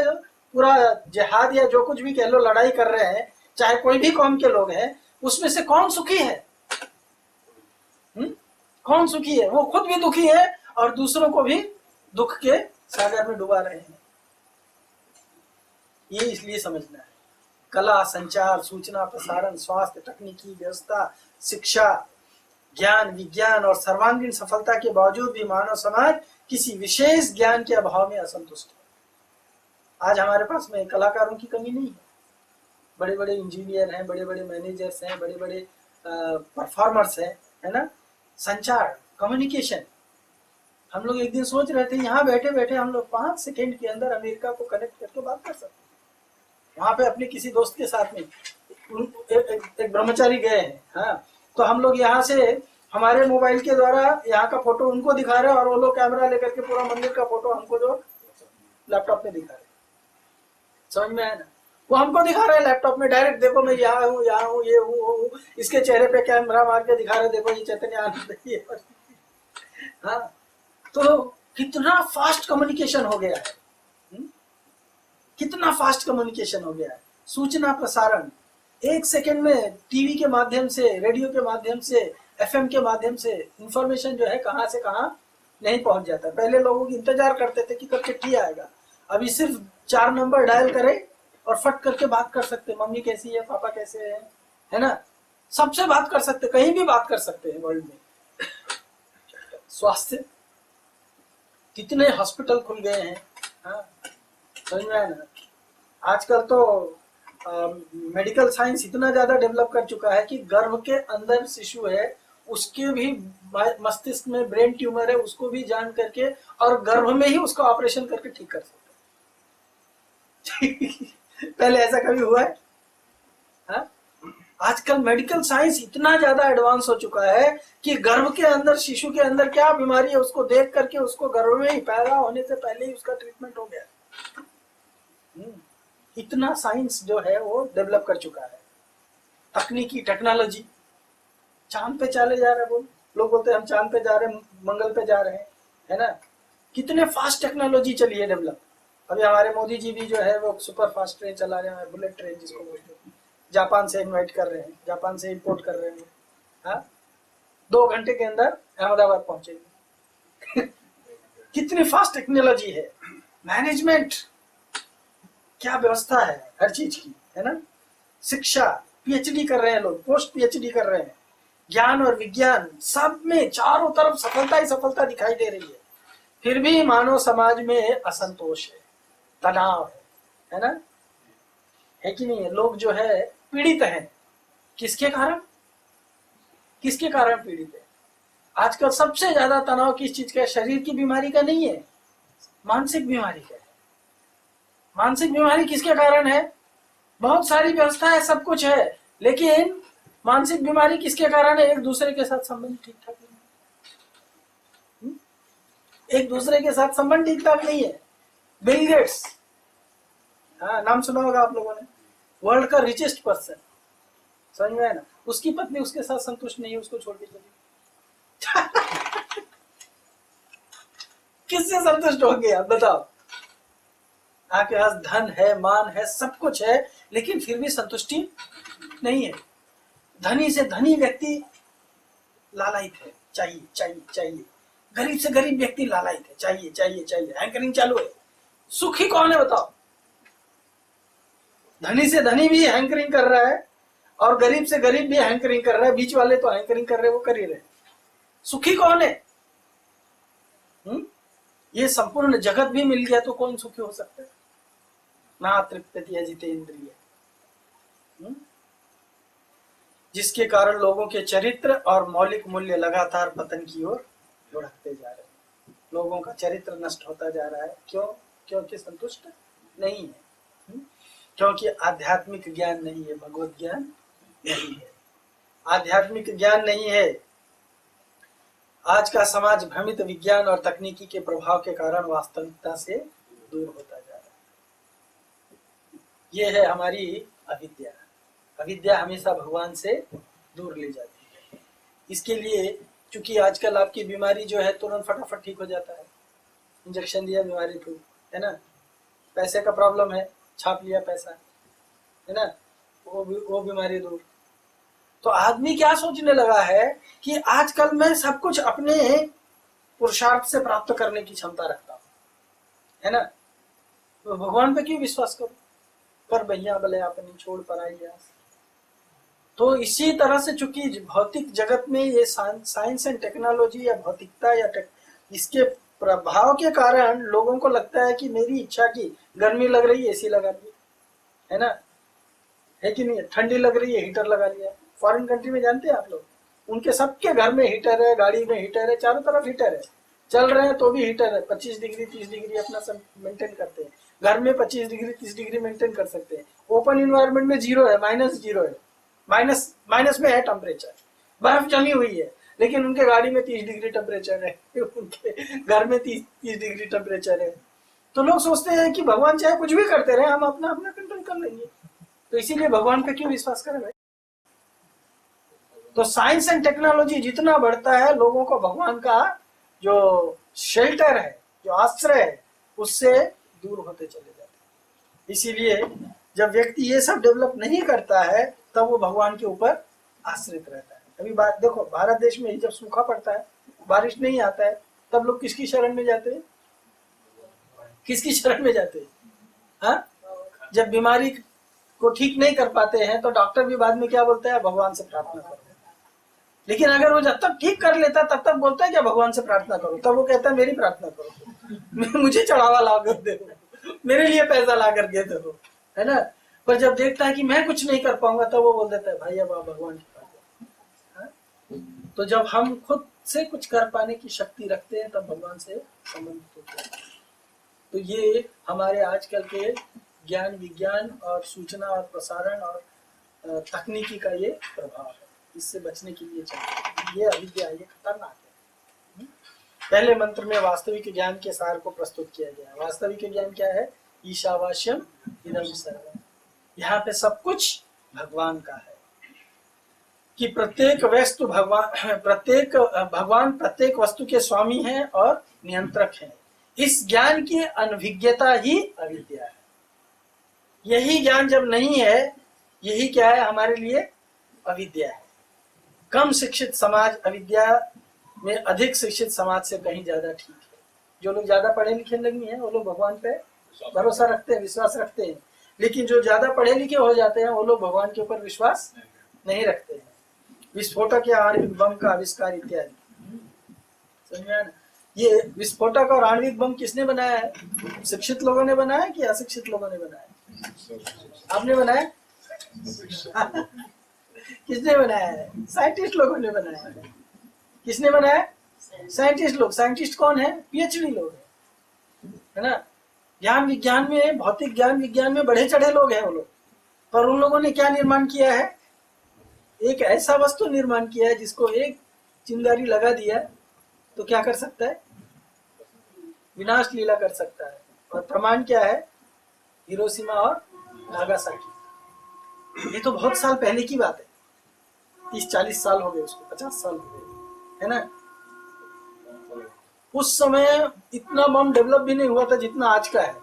पूरा जिहाद या जो कुछ भी कह लो लड़ाई कर रहे हैं, चाहे कोई भी कौम के लोग हैं, उसमें से कौन सुखी है? कौन सुखी है? वो खुद भी दुखी है और दूसरों को भी दुख के सागर में डुबा रहे हैं। ये इसलिए समझना है, कला, संचार, सूचना प्रसारण, स्वास्थ्य, तकनीकी व्यवस्था, शिक्षा, ज्ञान, विज्ञान और सर्वांगीण सफलता के बावजूद भी मानव समाज किसी विशेष ज्ञान के अभाव में असंतुष्ट है। आज हमारे पास में कलाकारों की कमी नहीं है, बड़े बड़े इंजीनियर हैं, बड़े बड़े मैनेजर्स हैं, बड़े बड़े परफॉर्मर्स हैं, है ना? संचार, कम्युनिकेशन, हम लोग एक दिन सोच रहे थे यहाँ बैठे बैठे हम लोग 5 सेकेंड के अंदर अमेरिका को कनेक्ट करके बात कर सकते हैं। वहां पे अपने किसी दोस्त के साथ में एक ब्रह्मचारी गए हैं, हाँ, तो हम लोग यहाँ से हमारे मोबाइल के द्वारा यहाँ का फोटो उनको दिखा रहे हैं और वो लोग कैमरा लेकर के पूरा मंदिर का फोटो हमको जो लैपटॉप में दिखा रहे हैं। समझ में आया ना? वो हमको दिखा रहे हैं लैपटॉप में डायरेक्ट, देखो मैं यहाँ हूँ, ये हूँ, इसके चेहरे पे कैमरा मार के दिखा रहे, देखो ये चैतन्य आनंद। हाँ, तो कितना फास्ट कम्युनिकेशन हो गया है, कितना फास्ट कम्युनिकेशन हो गया है। सूचना प्रसारण 1 सेकेंड में टीवी के माध्यम से, रेडियो के माध्यम से, एफएम के माध्यम से इंफॉर्मेशन जो है कहां से कहां नहीं पहुंच जाता। पहले लोगों की इंतजार करते थे कि कब चिट्ठी आएगा, अभी सिर्फ 4 नंबर डायल करें और फट करके बात कर सकते, मम्मी कैसी है, पापा कैसे है ना? सबसे बात कर सकते, कहीं भी बात कर सकते हैं वर्ल्ड में। स्वास्थ्य, कितने हॉस्पिटल खुल गए हैं, हाँ, समझ में आया ना? आजकल तो मेडिकल साइंस इतना ज्यादा डेवलप कर चुका है कि गर्भ के अंदर शिशु है, उसके भी मस्तिष्क में ब्रेन ट्यूमर है, उसको भी जान करके और गर्भ में ही उसका ऑपरेशन करके ठीक कर सकते हैं। पहले ऐसा कभी हुआ है? हाँ? आजकल मेडिकल साइंस इतना ज्यादा एडवांस हो चुका है कि गर्भ के अंदर, शिशु के अंदर क्या बीमारी है उसको देख करके उसको गर्भ में ही पैदा होने से पहले ही उसका ट्रीटमेंट हो गया। इतना साइंस जो है वो डेवलप कर चुका है। तकनीकी, टेक्नोलॉजी, चांद पे चले जा रहे हैं, लोग बोलते हैं हम चांद पे जा रहे हैं, मंगल पे जा रहे हैं, है ना? कितने फास्ट टेक्नोलॉजी चली है डेवलप। अभी हमारे मोदी जी भी जो है वो सुपर फास्ट ट्रेन चला रहे हैं, बुलेट ट्रेन जिसको बोलते हैं, जापान से इन्वाइट कर रहे हैं, जापान से इंपोर्ट कर रहे हैं। हाँ, 2 घंटे के अंदर अहमदाबाद पहुंचेगी। कितनी फास्ट टेक्नोलॉजी है। मैनेजमेंट, क्या व्यवस्था है हर चीज की, है ना? शिक्षा, पीएचडी कर रहे हैं लोग, पोस्ट पीएचडी कर रहे हैं, ज्ञान और विज्ञान, सब में चारों तरफ सफलता ही सफलता दिखाई दे रही है। फिर भी मानव समाज में असंतोष है, तनाव है ना? है कि नहीं है? लोग जो है पीड़ित हैं। किसके कारण? किसके कारण पीड़ित है? आजकल सबसे ज्यादा तनाव किस चीज का है? शरीर की बीमारी का नहीं है, मानसिक बीमारी का है। मानसिक बीमारी किसके कारण है? बहुत सारी व्यवस्था है, सब कुछ है, लेकिन मानसिक बीमारी किसके कारण है? एक दूसरे के साथ संबंध ठीक ठाक नहीं, एक दूसरे के साथ संबंध ठीक ठाक नहीं है। बिल गेट्स, हाँ नाम सुना होगा आप लोगों ने, वर्ल्ड का रिचेस्ट पर्सन, समझ में है ना? उसकी पत्नी उसके साथ संतुष्ट नहीं है, उसको छोड़ के चली। किससे संतुष्ट हो गया बताओ? आपके पास धन है, मान है, सब कुछ है, लेकिन फिर भी संतुष्टि नहीं है। धनी से धनी व्यक्ति लालायित है, चाहिए चाहिए चाहिए। गरीब से गरीब व्यक्ति लालायित है, चाहिए चाहिए चाहिए, हैंकरिंग चालू है। सुखी कौन है बताओ? धनी से धनी भी हैंकरिंग कर रहा है और गरीब से गरीब भी हैंकरिंग कर रहा है, बीच वाले तो हैंकरिंग कर रहे, वो कर ही रहे। सुखी कौन है? ये संपूर्ण जगत भी मिल गया तो कौन सुखी हो सकता है? ना तृप्यति अजितेंद्रिय, जिसके कारण लोगों के चरित्र और मौलिक मूल्य लगातार पतन की ओर लुढ़कते जा रहे हैं। लोगों का चरित्र नष्ट होता जा रहा है। क्यों? क्योंकि संतुष्ट नहीं है, क्योंकि आध्यात्मिक ज्ञान नहीं है, भगवत ज्ञान नहीं है, आध्यात्मिक ज्ञान नहीं है। आज का समाज भ्रमित विज्ञान और तकनीकी के प्रभाव के कारण वास्तविकता से दूर होता जा रहा है। ये है हमारी अविद्या। अविद्या हमेशा भगवान से दूर ले जाती है। इसके लिए चूंकि आजकल आपकी बीमारी जो है तुरंत फटाफट ठीक हो जाता है, इंजेक्शन दिया बीमारी ठीक, है ना? पैसे का प्रॉब्लम है, छाप लिया पैसा, है ना, वो बीमारी दूर। तो आदमी क्या सोचने लगा है कि आजकल मैं सब कुछ अपने पुरुषार्थ से प्राप्त करने की क्षमता रखता हूं, है ना, तो भगवान पे क्यों विश्वास करूं? कर भैया भले अपनी छोड़ पर आई। तो इसी तरह से चूंकि भौतिक जगत में ये साइंस एंड टेक्नोलॉजी या भौतिकता या इसके प्रभाव के कारण लोगों को लगता है कि मेरी इच्छा की, गर्मी लग रही है एसी लगा लिया, है ना, है कि नहीं? ठंडी लग रही है हीटर लगा लिया। फॉरेन कंट्री में जानते हैं आप लोग, उनके सबके घर में हीटर है, गाड़ी में हीटर है, चारों तरफ हीटर है, चल रहे हैं तो भी हीटर है। 25 डिग्री 30 डिग्री अपना सब मेंटेन करते हैं। घर में 25 डिग्री 30 डिग्री मेंटेन कर सकते हैं। ओपन इन्वायरमेंट में जीरो है, -0 है, माइनस में है टेम्परेचर, बर्फ जमी हुई है, लेकिन उनके गाड़ी में 30 डिग्री टेम्परेचर है, उनके घर में 30 डिग्री टेम्परेचर है। तो लोग सोचते हैं कि भगवान चाहे कुछ भी करते रहे, हम अपना अपना कंट्रोल कर लेंगे। तो इसीलिए भगवान पे क्यों विश्वास करें भाई? तो साइंस एंड टेक्नोलॉजी जितना बढ़ता है, लोगों को भगवान का जो शेल्टर है, जो आश्रय है, उससे दूर होते चले जाते हैं। इसीलिए जब व्यक्ति ये सब डेवलप नहीं करता है तब वो भगवान के ऊपर आश्रित रहता है। अभी बात देखो, भारत देश में जब सूखा पड़ता है, बारिश नहीं आता है, तब लोग किसकी शरण में जाते हैं? किसकी शरण में जाते हैं? हाँ, जब बीमारी को ठीक नहीं कर पाते हैं तो डॉक्टर भी बाद में क्या बोलता है? भगवान से प्रार्थना करो। लेकिन अगर वो जब तक ठीक कर लेता तब तक बोलता है क्या भगवान से प्रार्थना करो? तब वो कहता है मेरी प्रार्थना करो, मुझे चढ़ावा ला कर दे, मेरे लिए पैसा ला कर दे दो, है ना। पर जब देखता है कि मैं कुछ नहीं कर पाऊंगा तब वो बोल देता है भाई अब आप भगवान की प्रार्थना। तो जब हम खुद से कुछ कर पाने की शक्ति रखते हैं तब भगवान से संबंधित होते हैं। तो ये हमारे आजकल के ज्ञान विज्ञान और सूचना और प्रसारण और तकनीकी का ये प्रभाव है। इससे बचने के लिए चाहिए, ये अविद्या, ये खतरनाक है। पहले मंत्र में वास्तविक ज्ञान के सार को प्रस्तुत किया गया है। वास्तविक ज्ञान क्या है? ईशावास्यम इदं सर्वम्, यहाँ पे सब कुछ भगवान का है, कि प्रत्येक वस्तु भगवान प्रत्येक वस्तु के स्वामी हैं और नियंत्रक हैं। इस ज्ञान की अनभिज्ञता ही अविद्या है। यही ज्ञान जब नहीं है, यही क्या है हमारे लिए? अविद्या है। कम शिक्षित समाज अविद्या में अधिक शिक्षित समाज से कहीं ज्यादा ठीक है। जो लोग ज्यादा पढ़े लिखे नहीं है वो लोग भगवान पे भरोसा रखते हैं, विश्वास रखते हैं, लेकिन जो ज्यादा पढ़े लिखे हो जाते हैं वो लोग भगवान के ऊपर विश्वास नहीं रखते हैं। विस्फोटक या आणविक बम का आविष्कार इत्यादि, समझ में आया ना? ये विस्फोटक और आणविक बम किसने बनाया है? शिक्षित लोगों ने बनाया कि अशिक्षित लोगों ने बनाया? आपने बनाया? किसने बनाया है? साइंटिस्ट लोगों ने बनाया है। किसने बनाया? साइंटिस्ट लोग। साइंटिस्ट कौन है? पीएचडी लोग है ना। ज्ञान विज्ञान में, भौतिक ज्ञान विज्ञान में बढ़े चढ़े लोग हैं वो लोग, पर उन लोगों ने क्या निर्माण किया है? एक ऐसा वस्तु निर्माण किया है जिसको एक चिंगारी लगा दिया तो क्या कर सकता है? विनाश लीला कर सकता है। और प्रमाण क्या है? हिरोशिमा और नागासाकी। ये तो बहुत साल पहले की बात है, 30-40 साल हो गए उसको, 50 साल हो गए, है ना? उस समय इतना बम डेवलप भी नहीं हुआ था जितना आज का है।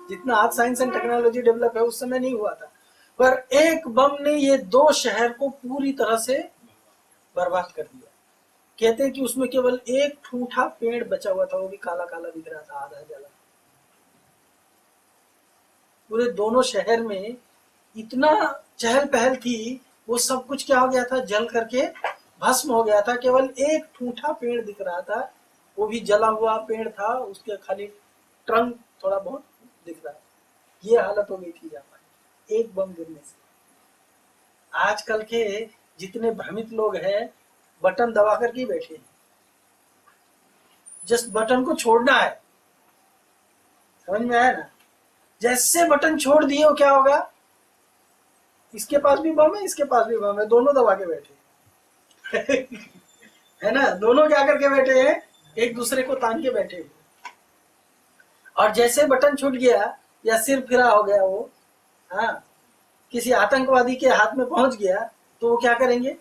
जितना आज साइंस एंड टेक्नोलॉजी डेवलप है उस समय नहीं हुआ था। पर एक बम ने ये 2 शहर को पूरी तरह से बर्बाद कर दिया। कहते हैं कि उसमें केवल एक ठूठा पेड़ बचा हुआ था, वो भी काला काला दिख रहा था, आधा जला। पूरे दोनों शहर में इतना चहल पहल थी, वो सब कुछ क्या हो गया था? जल करके भस्म हो गया था। केवल एक ठूठा पेड़ दिख रहा था, वो भी जला हुआ पेड़ था, उसके खाली ट्रंक थोड़ा बहुत दिख रहा था। ये हालत हो गई थी जापान एक बम गिरने से। आजकल के जितने भ्रमित लोग हैं, बटन दबा करके बैठे हैं, जस्ट बटन को छोड़ना है। समझ में आया ना? जैसे बटन छोड़ दिए वो क्या होगा? इसके पास भी बम है, इसके पास भी बम है, दोनों दबा के बैठे है ना? दोनों क्या करके बैठे हैं? एक दूसरे को तान के बैठे हैं। और जैसे बटन छूट गया या सिर फिरा हो गया वो, हाँ, किसी आतंकवादी के हाथ में पहुंच गया तो वो क्या करेंगे?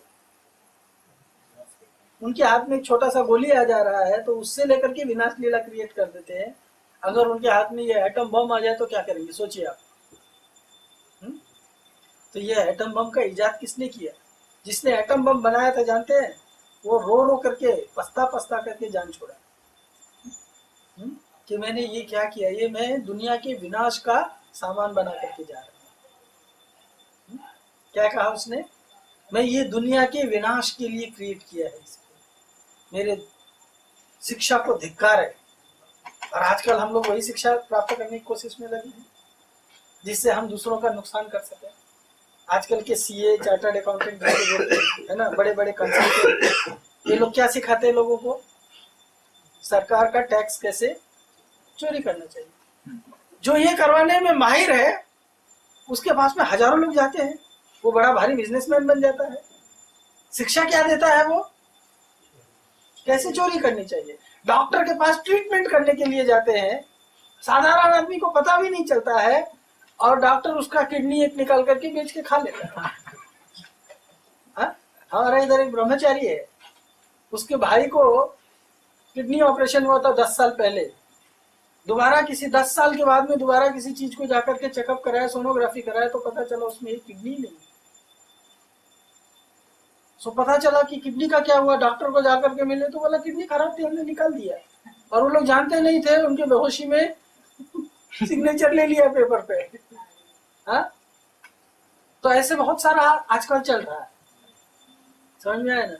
उनके हाथ में एक छोटा सा गोली आ जा रहा है तो उससे लेकर के विनाश लीला क्रिएट कर देते हैं। अगर उनके हाथ में ये एटम बम आ जाए तो क्या करेंगे? सोचिए आप। तो ये एटम बम का इजाद किसने किया? जिसने एटम बम बनाया था जानते हैं? वो रो रो करके, पछता पछता करके जान छोड़ा कि मैंने ये क्या किया, ये मैं दुनिया के विनाश का सामान बना करके जा रहा हूँ। क्या कहा उसने? मैं ये दुनिया के विनाश के लिए क्रिएट किया है इसको। मेरे शिक्षा को धिक्कार है। और आजकल हम लोग वही शिक्षा प्राप्त करने की कोशिश में लगे हैं जिससे हम दूसरों का नुकसान कर सकें। आजकल के सीए, चार्टर्ड अकाउंटेंट है ना, बड़े बड़े कंसल्टेंट, ये लोग क्या सिखाते हैं लोगों को? सरकार का टैक्स कैसे चोरी करना चाहिए। जो ये करवाने में माहिर है उसके पास में हजारों लोग जाते हैं, वो बड़ा भारी बिजनेसमैन बन जाता है। शिक्षा क्या देता है वो? कैसे चोरी करनी चाहिए। डॉक्टर के पास ट्रीटमेंट करने के लिए जाते हैं, साधारण आदमी को पता भी नहीं चलता है, और डॉक्टर उसका किडनी एक निकाल करके बेच के खा लेता है। हमारा इधर एक ब्रह्मचारी है, उसके भाई को किडनी ऑपरेशन हुआ था 10 साल पहले। दोबारा किसी 10 साल के बाद में दोबारा किसी चीज को जाकर के चेकअप कराया, सोनोग्राफी कराया, तो पता चला उसमें एक किडनी नहीं। सो पता चला कि किडनी का क्या हुआ। डॉक्टर को जाकर के मिले तो बोला किडनी खराब थी, हमने निकाल दिया। और वो लोग जानते नहीं थे, उनके बेहोशी में सिग्नेचर ले लिया पेपर पे। हाँ, तो ऐसे बहुत सारा आजकल चल रहा है। समझ में आया ना?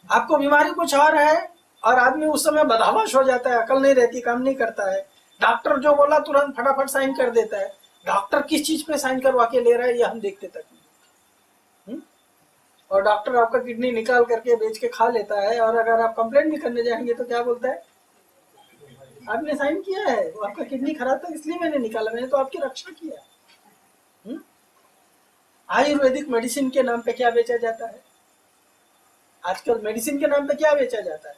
आपको बीमारी कुछ और है और आदमी उस समय बदहवाश हो जाता है, अकल नहीं रहती, काम नहीं करता है। डॉक्टर जो बोला तुरंत फटाफट साइन कर देता है। डॉक्टर किस चीज पे साइन करवा के ले रहा है ये हम देखते तक नहीं। और डॉक्टर आपका किडनी निकाल करके बेच के खा लेता है, और अगर आप कंप्लेंट भी करने जाएंगे तो क्या बोलता है? आपने साइन किया है, आपका किडनी खराब था इसलिए मैंने निकाला, मैंने तो आपकी रक्षा किया। आयुर्वेदिक मेडिसिन के नाम पे क्या बेचा जाता है? आजकल मेडिसिन के नाम पे क्या बेचा जाता है?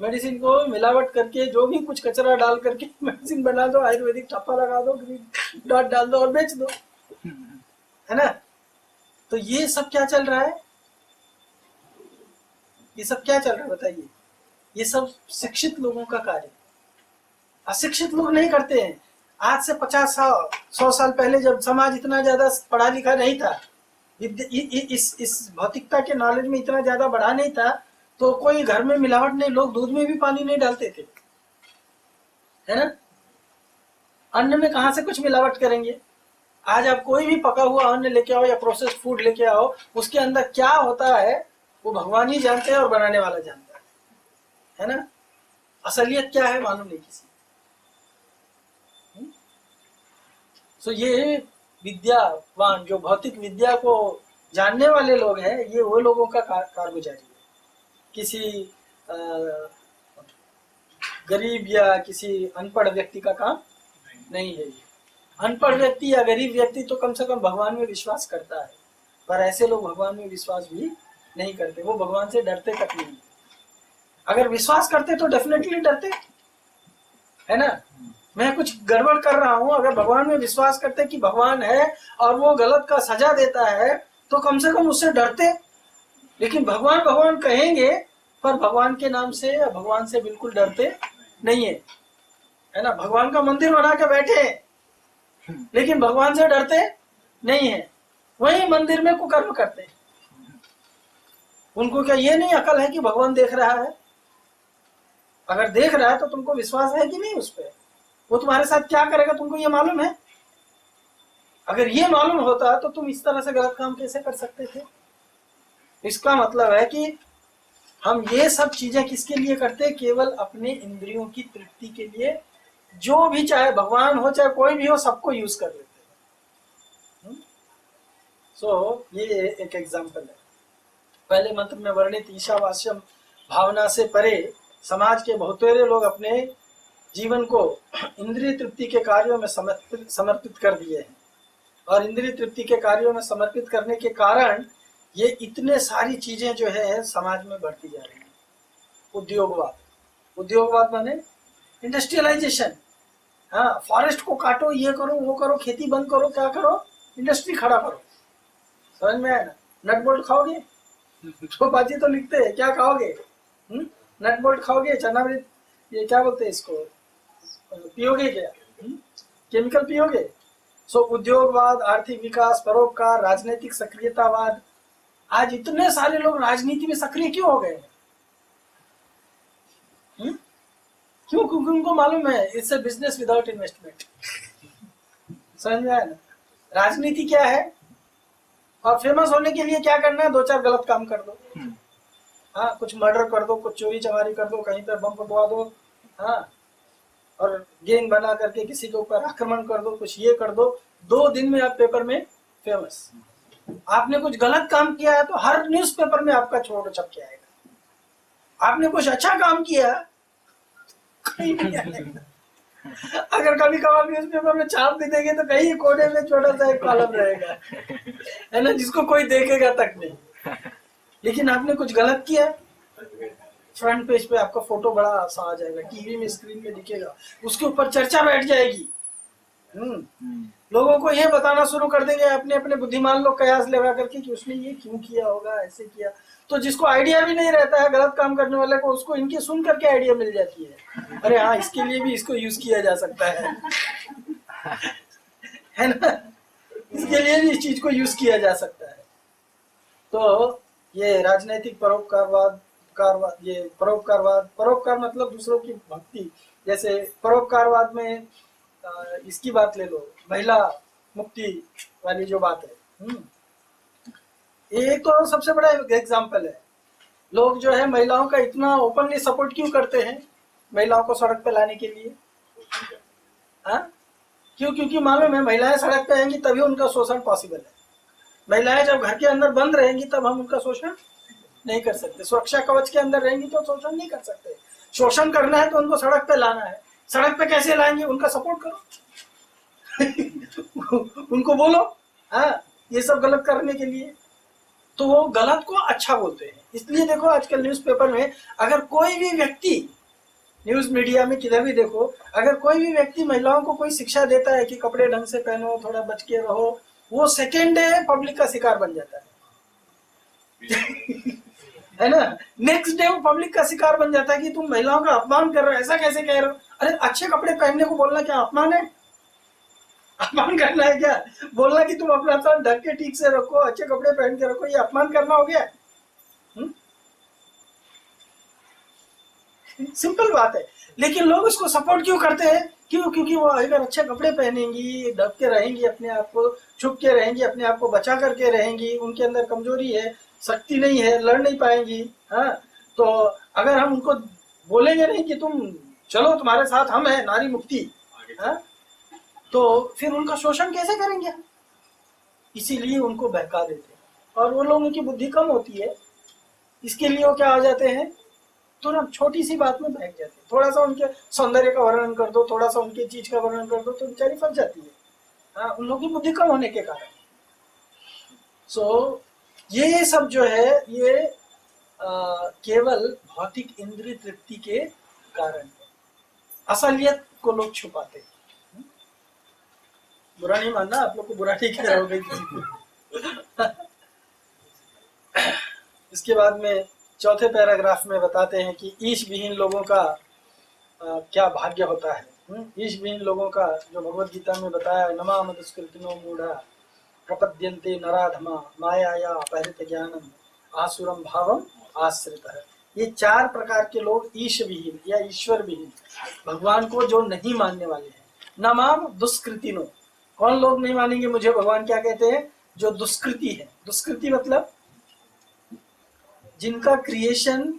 मेडिसिन को मिलावट करके, जो भी कुछ कचरा डाल करके मेडिसिन बना दो, आयुर्वेदिक ठप्पा लगा दो, ग्रीन डॉट डाल दो और बेच दो, है ना? तो ये सब क्या चल रहा है? ये सब क्या चल रहा है बताइए? ये सब शिक्षित लोगों का कार्य, अशिक्षित लोग नहीं करते हैं। आज से 50-100 साल पहले जब समाज इतना ज्यादा पढ़ा लिखा नहीं था, इस भौतिकता के नॉलेज में इतना ज्यादा बढ़ा नहीं था, तो कोई घर में मिलावट नहीं, लोग दूध में भी पानी नहीं डालते थे, है ना? अन्न में कहां से कुछ मिलावट करेंगे? आज आप कोई भी पका हुआ अन्न लेके आओ या प्रोसेस्ड फूड लेके आओ, उसके अंदर क्या होता है वो भगवान ही जानते हैं और बनाने वाला जानता है ना? असलियत क्या है मालूम नहीं किसी। तो ये विद्यावान, जो भौतिक विद्या को जानने वाले लोग हैं, ये वो लोगों का कारगुजारी है। किसी गरीब या किसी अनपढ़ व्यक्ति का काम नहीं है। अनपढ़ व्यक्ति या गरीब व्यक्ति तो कम से कम भगवान में विश्वास करता है, पर ऐसे लोग भगवान में विश्वास भी नहीं करते, वो भगवान से डरते तक नहीं। अगर विश्वास करते तो डेफिनेटली डरते, है ना। मैं कुछ गड़बड़ कर रहा हूं, अगर भगवान में विश्वास करते कि भगवान है और वो गलत का सजा देता है तो कम से कम उससे डरते। लेकिन भगवान भगवान कहेंगे पर भगवान के नाम से या भगवान से बिल्कुल डरते नहीं है ना। भगवान का मंदिर बना के बैठे हैं लेकिन भगवान से डरते नहीं है, वही मंदिर में कुकर्म करते हैं। उनको क्या ये नहीं अकल है कि भगवान देख रहा है? अगर देख रहा है तो तुमको विश्वास है कि नहीं उस पर? वो तुम्हारे साथ क्या करेगा तुमको ये मालूम है? अगर ये मालूम होता तो तुम इस तरह से गलत काम कैसे कर सकते थे? इसका मतलब है कि हम ये सब चीजें किसके लिए करते हैं? केवल अपने इंद्रियों की तृप्ति के लिए। जो भी, चाहे भगवान हो चाहे कोई भी हो, सबको यूज कर लेते हैं। सो ये एक एग्जाम्पल है। पहले मंत्र में वर्णित ईशावास्यम भावना से परे समाज के बहुतेरे लोग अपने जीवन को इंद्रिय तृप्ति के कार्यों में समर्पित कर दिए हैं, और इंद्रिय तृप्ति के कार्यों में समर्पित करने के कारण ये इतने सारी चीजें जो है समाज में बढ़ती जा रही हैं। उद्योगवाद, उद्योगवाद माने इंडस्ट्रियलाइजेशन। हाँ, फॉरेस्ट को काटो, ये करो वो करो, खेती बंद करो, क्या करो, इंडस्ट्री खड़ा करो। समझ में आया ना? नट बोल्ट खाओगे तो बाजी तो लिखते हैं, क्या खाओगे? नट बोल्ट खाओगे, चना मृत, ये क्या बोलते हैं इसको, पियोगे क्या? केमिकल पियोगे? सो उद्योगवाद, आर्थिक विकास, परोपकार, राजनीतिक सक्रियतावाद। आज इतने सारे लोग राजनीति में सक्रिय क्यों हो गए? क्यों? क्योंकि उनको मालूम है it's a business without investment. समझ में आया ना? राजनीति क्या है, और फेमस होने के लिए क्या करना है? 2-4 गलत काम कर दो। हाँ, कुछ मर्डर कर दो, कुछ चोरी चमारी कर दो, कहीं पर बम फटवा दो, हाँ, और गैंग बना करके किसी के ऊपर आक्रमण कर दो, कुछ ये कर दो। 2 दिन में आप पेपर में फेमस। आपने कुछ गलत काम किया है तो हर न्यूज़पेपर में आपका छोड़ छप के आएगा। आपने कुछ अच्छा काम किया कहीं नहीं आएगा। अगर कभी कभार न्यूज़पेपर में छाप भी देंगे तो कहीं कोने में छोटा सा एक कॉलम रहेगा, है ना, जिसको कोई देखेगा तक नहीं। लेकिन आपने कुछ गलत किया, फ्रंट पेज पे आपका फोटो बड़ा सा आ जाएगा, टीवी में स्क्रीन में दिखेगा, उसके ऊपर चर्चा बैठ जाएगी। लोगों को ये बताना शुरू कर देंगे अपने अपने बुद्धिमान लोग कयास लगा करके कि उसने ये क्यों किया होगा, ऐसे किया। तो जिसको आइडिया भी नहीं रहता है गलत काम करने वाले को, उसको इनकी सुन करके आइडिया मिल जाती है, अरे हाँ इसके लिए भी इसको यूज किया जा सकता है ना, इसके लिए भी इस चीज को यूज किया जा सकता है। तो ये राजनीतिक परोपकारवाद, ये परोपकारवाद, परोपकार मतलब दूसरों की भक्ति। जैसे परोपकारवाद में इसकी बात ले लो, महिला मुक्ति वाली जो बात है, ये तो सबसे बड़ा एग्जाम्पल है। लोग जो है महिलाओं का इतना ओपनली सपोर्ट क्यों करते हैं महिलाओं को सड़क पे लाने के लिए? हाँ, क्यों? क्योंकि मालूम है महिलाएं सड़क पे आएंगी तभी उनका शोषण पॉसिबल है। महिलाएं जब घर के अंदर बंद रहेंगी तब हम उनका शोषण नहीं कर सकते। सुरक्षा कवच के अंदर रहेंगी तो शोषण नहीं कर सकते। शोषण करना है तो उनको सड़क पे लाना है। सड़क पे कैसे लाएंगे? उनका सपोर्ट करो उनको बोलो हाँ ये सब गलत करने के लिए, तो वो गलत को अच्छा बोलते हैं। इसलिए देखो आजकल न्यूज़पेपर में अगर कोई भी व्यक्ति, न्यूज मीडिया में किधर भी देखो, अगर कोई भी व्यक्ति महिलाओं को कोई शिक्षा देता है कि कपड़े ढंग से पहनो, थोड़ा बच के रहो, वो सेकेंड डे पब्लिक का शिकार बन जाता है है ना। नेक्स्ट डे वो पब्लिक का शिकार बन जाता है कि तुम महिलाओं का अपमान कर रहे हो, ऐसा कैसे कह रहे हो? अरे अच्छे कपड़े पहनने को बोलना क्या अपमान है? अपमान करना है क्या? बोलना कि तुम अपना सर ढक के ठीक से रखो, अच्छे कपड़े पहन के रखो, ये अपमान करना हो गया? सिंपल बात है। लेकिन लोग उसको सपोर्ट क्यों करते हैं? क्यों? क्योंकि वो अगर अच्छे कपड़े पहनेंगी, ढक के रहेंगी, अपने आप को छुप के रहेंगी, अपने आप को बचा करके रहेंगी, उनके अंदर कमजोरी है, शक्ति नहीं है, लड़ नहीं पाएंगी। हाँ, तो अगर हम उनको बोलेंगे नहीं कि तुम चलो तुम्हारे साथ हम हैं, नारी मुक्ति, हाँ, तो फिर उनका शोषण कैसे करेंगे? इसीलिए उनको बहका देते हैं और वो लोगों की बुद्धि कम होती है। इसके लिए वो क्या आ जाते हैं, तुरंत छोटी सी बात में बहक जाती है। थोड़ा सा उनके सौंदर्य का वर्णन कर दो, थोड़ा सा उनकी चीज का वर्णन कर दो तो बेचारी फंस जाती है। हाँ, उन लोगों की बुद्धि कम होने के कारण। सो ये सब जो है ये केवल भौतिक इंद्रिय तृप्ति के कारण है। असलियत को लोग छुपाते हैं। बुरा नहीं मानना, आप लोग को बुरा नहीं कह रहा होगा किसी को। इसके बाद में चौथे पैराग्राफ में बताते हैं कि ईश विहीन लोगों का क्या भाग्य होता है। ईश विहीन लोगों का जो भगवत गीता में बताया, नमा मदुष्कृतिनो मूढ़ा प्रपद्यन्ते नराधमा मायाया अपहृत ज्ञानम आसुरम भावम आश्रित है। ये 4 प्रकार के लोग ईश विहीन या ईश्वर विहीन, भगवान को जो नहीं मानने वाले हैं। नमाम दुष्कृतिनो, कौन लोग नहीं मानेंगे मुझे, भगवान क्या कहते हैं, जो दुष्कृति है। दुष्कृति मतलब जिनका क्रिएशन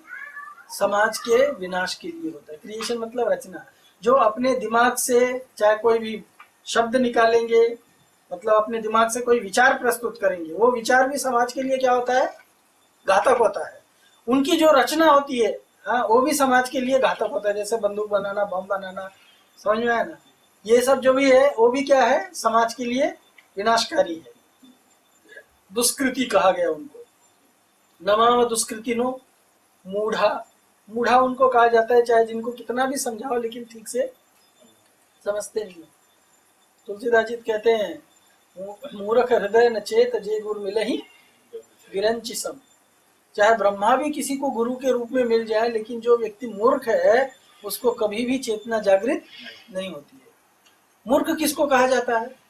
समाज के विनाश के लिए होता है। क्रिएशन मतलब रचना, जो अपने दिमाग से चाहे कोई भी शब्द निकालेंगे, मतलब अपने दिमाग से कोई विचार प्रस्तुत करेंगे, वो विचार भी समाज के लिए क्या होता है, घातक होता है। उनकी जो रचना होती है, हाँ, वो भी समाज के लिए घातक होता है। जैसे बंदूक बनाना, बम बनाना, समझ में आया ना, ये सब जो भी है वो भी क्या है, समाज के लिए विनाशकारी है। दुष्कृति कहा गया उनको। नमाम दुष्कृतिनो मूढ़ा, मूढ़ा उनको कहा जाता है चाहे जिनको कितना भी समझाओ लेकिन ठीक से समझते नहीं। तुलसीदास जी कहते हैं, मूर्ख हृदय न चेत जे गुरु मिलहि विरंचि सम। चाहे ब्रह्मा भी किसी को गुरु के रूप में मिल जाए, लेकिन जो व्यक्ति मूर्ख है उसको कभी भी चेतना जागृत नहीं होती है। मूर्ख किसको कहा जाता है,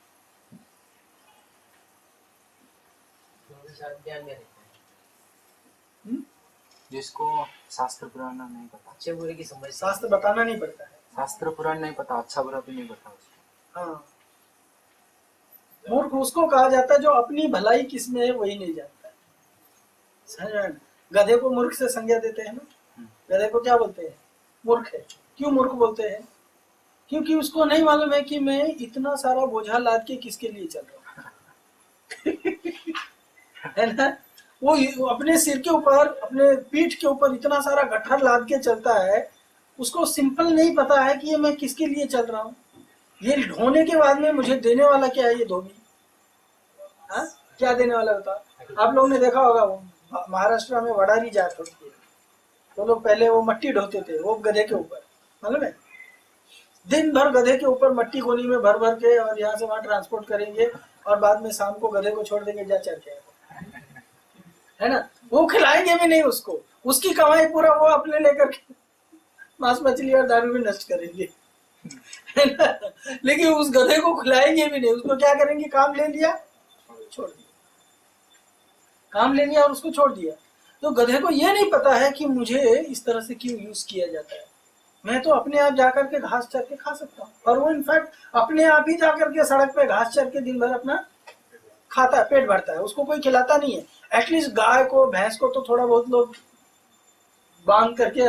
जिसको शास्त्र पुराण नहीं पता, अच्छे बुरे की समझ, शास्त्र बताना नहीं पड़ता है, शास्त्र पुराण नहीं पता, अच्छा बुरा भी नहीं पता उसको। हाँ, मूर्ख उसको कहा जाता है जो अपनी भलाई किसमें है वही नहीं जानता है। समझ में? गधे को मूर्ख से संज्ञा देते हैं ना, गधे को क्या बोलते हैं, मूर्ख है। क्यों मूर्ख बोलते हैं, क्योंकि उसको नहीं मालूम है कि मैं इतना सारा बोझा लाद के किसके लिए चल रहा हूँ। है ना, वो अपने सिर के ऊपर, अपने पीठ के ऊपर इतना सारा गट्ठर लाद के चलता है, उसको सिंपल नहीं पता है कि ये मैं किसके लिए चल रहा हूँ। ये ढोने के बाद में मुझे देने वाला क्या है, ये धोबी, हाँ, क्या देने वाला होता। आप लोगों ने देखा होगा महाराष्ट्र में वडारी जात होती है, तो लोग पहले वो मट्टी ढोते थे, वो गधे के ऊपर, मालूम है, दिन भर गधे के ऊपर मट्टी गोनी में भर भर के और यहाँ से वहां ट्रांसपोर्ट करेंगे और बाद में शाम को गधे को छोड़ देंगे, जा चल के, है ना। वो खिलाएंगे भी नहीं उसको, उसकी कमाई पूरा वो अपने लेकर के मांस मछली और दारू भी नष्ट करेंगे, है ना। लेकिन उस गधे को खिलाएंगे भी नहीं, उसको क्या करेंगे, काम ले लिया छोड़ दिया, काम ले लिया और उसको छोड़ दिया। तो गधे को ये नहीं पता है कि मुझे इस तरह से क्यों यूज किया जाता है। मैं तो अपने आप जाकर के घास चर के खा सकता हूँ, और वो इनफैक्ट अपने आप ही जाकर के सड़क पे घास चर के दिन भर अपना खाता है, पेट भरता है, उसको कोई खिलाता नहीं है। एटलीस्ट गाय को, भैंस को तो थोड़ा बहुत लोग बांध करके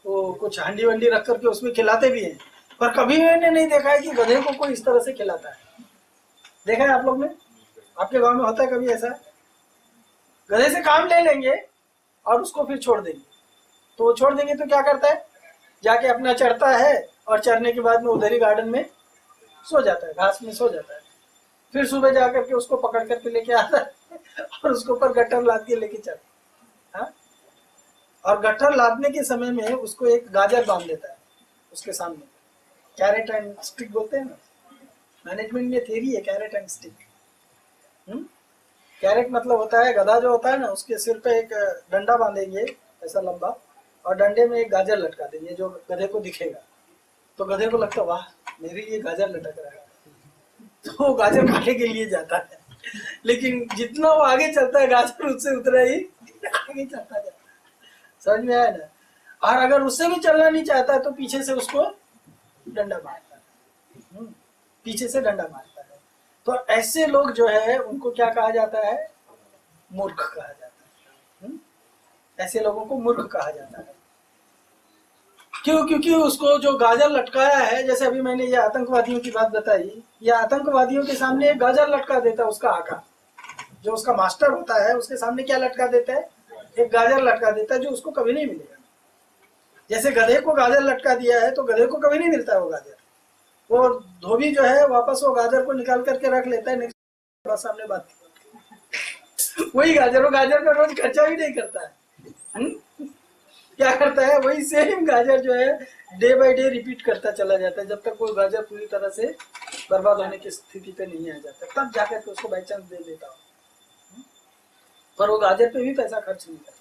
वो कुछ हंडी वंडी रख करके उसमें खिलाते भी हैं, पर कभी मैंने नहीं देखा है कि गधे को कोई इस तरह से खिलाता है। देखा है आप लोग ने, आपके गांव में होता है कभी ऐसा? गधे से काम ले लेंगे और उसको फिर छोड़ देंगे, तो वो छोड़ देंगे तो क्या करता है, जाके अपना चढ़ता है और चरने के बाद में उधर ही गार्डन में सो जाता है, घास में सो जाता है। फिर सुबह जाकर के उसको पकड़ करके लेके आता है और उसके ऊपर गट्ठर लाद के लेके चलता है, और गट्ठर लादने के समय में उसको एक गाजर बांध देता है उसके सामने, कैरेट एंड स्टिक बोलते हैं ना, मैनेजमेंट में थ्योरी है कैरेट एंड स्टिक। कैरेट मतलब होता है, गधा जो होता है ना, उसके सिर पे एक डंडा बांधेंगे ऐसा लंबा, और डंडे में एक गाजर लटका देंगे जो गधे को दिखेगा, तो गधे को लगता है वाह मेरे लिए गाजर लटक रहा है, तो वो गाजर खाने के लिए जाता है। लेकिन जितना वो आगे चलता है गाजर उससे उतना ही आगे चलता जाता है। समझ में आया ना। और अगर उससे भी चलना नहीं चाहता है तो पीछे से उसको डंडा मारता है, पीछे से डंडा मारता है। तो ऐसे लोग जो है उनको क्या कहा जाता है, मूर्ख कहा जाता है। ऐसे लोगों को मूर्ख कहा जाता है। क्यों? क्योंकि उसको जो गाजर लटकाया है, जैसे अभी मैंने ये आतंकवादियों की बात बताई, या आतंकवादियों के सामने एक गाजर लटका देता है उसका आका, जो उसका मास्टर होता है उसके सामने क्या लटका देता है, एक गाजर लटका देता है जो उसको कभी नहीं मिलेगा। जैसे गधे को गाजर लटका दिया है तो गधे को कभी नहीं मिलता है वो गाजर, वो धोबी जो है वापस वो गाजर को निकाल करके रख लेता है, नेक्स्ट सामने बात वही गाजर, वो गाजर का रोज खर्चा भी नहीं करता है। क्या करता है, वही सेम गाजर जो है डे बाय डे रिपीट करता चला जाता है, जब तक वो गाजर पूरी तरह से बर्बाद होने की स्थिति पे नहीं आ जाता, तब जाकर के उसको बाई चांस दे देता हूँ, पर वो गाजर पे भी पैसा खर्च नहीं करता।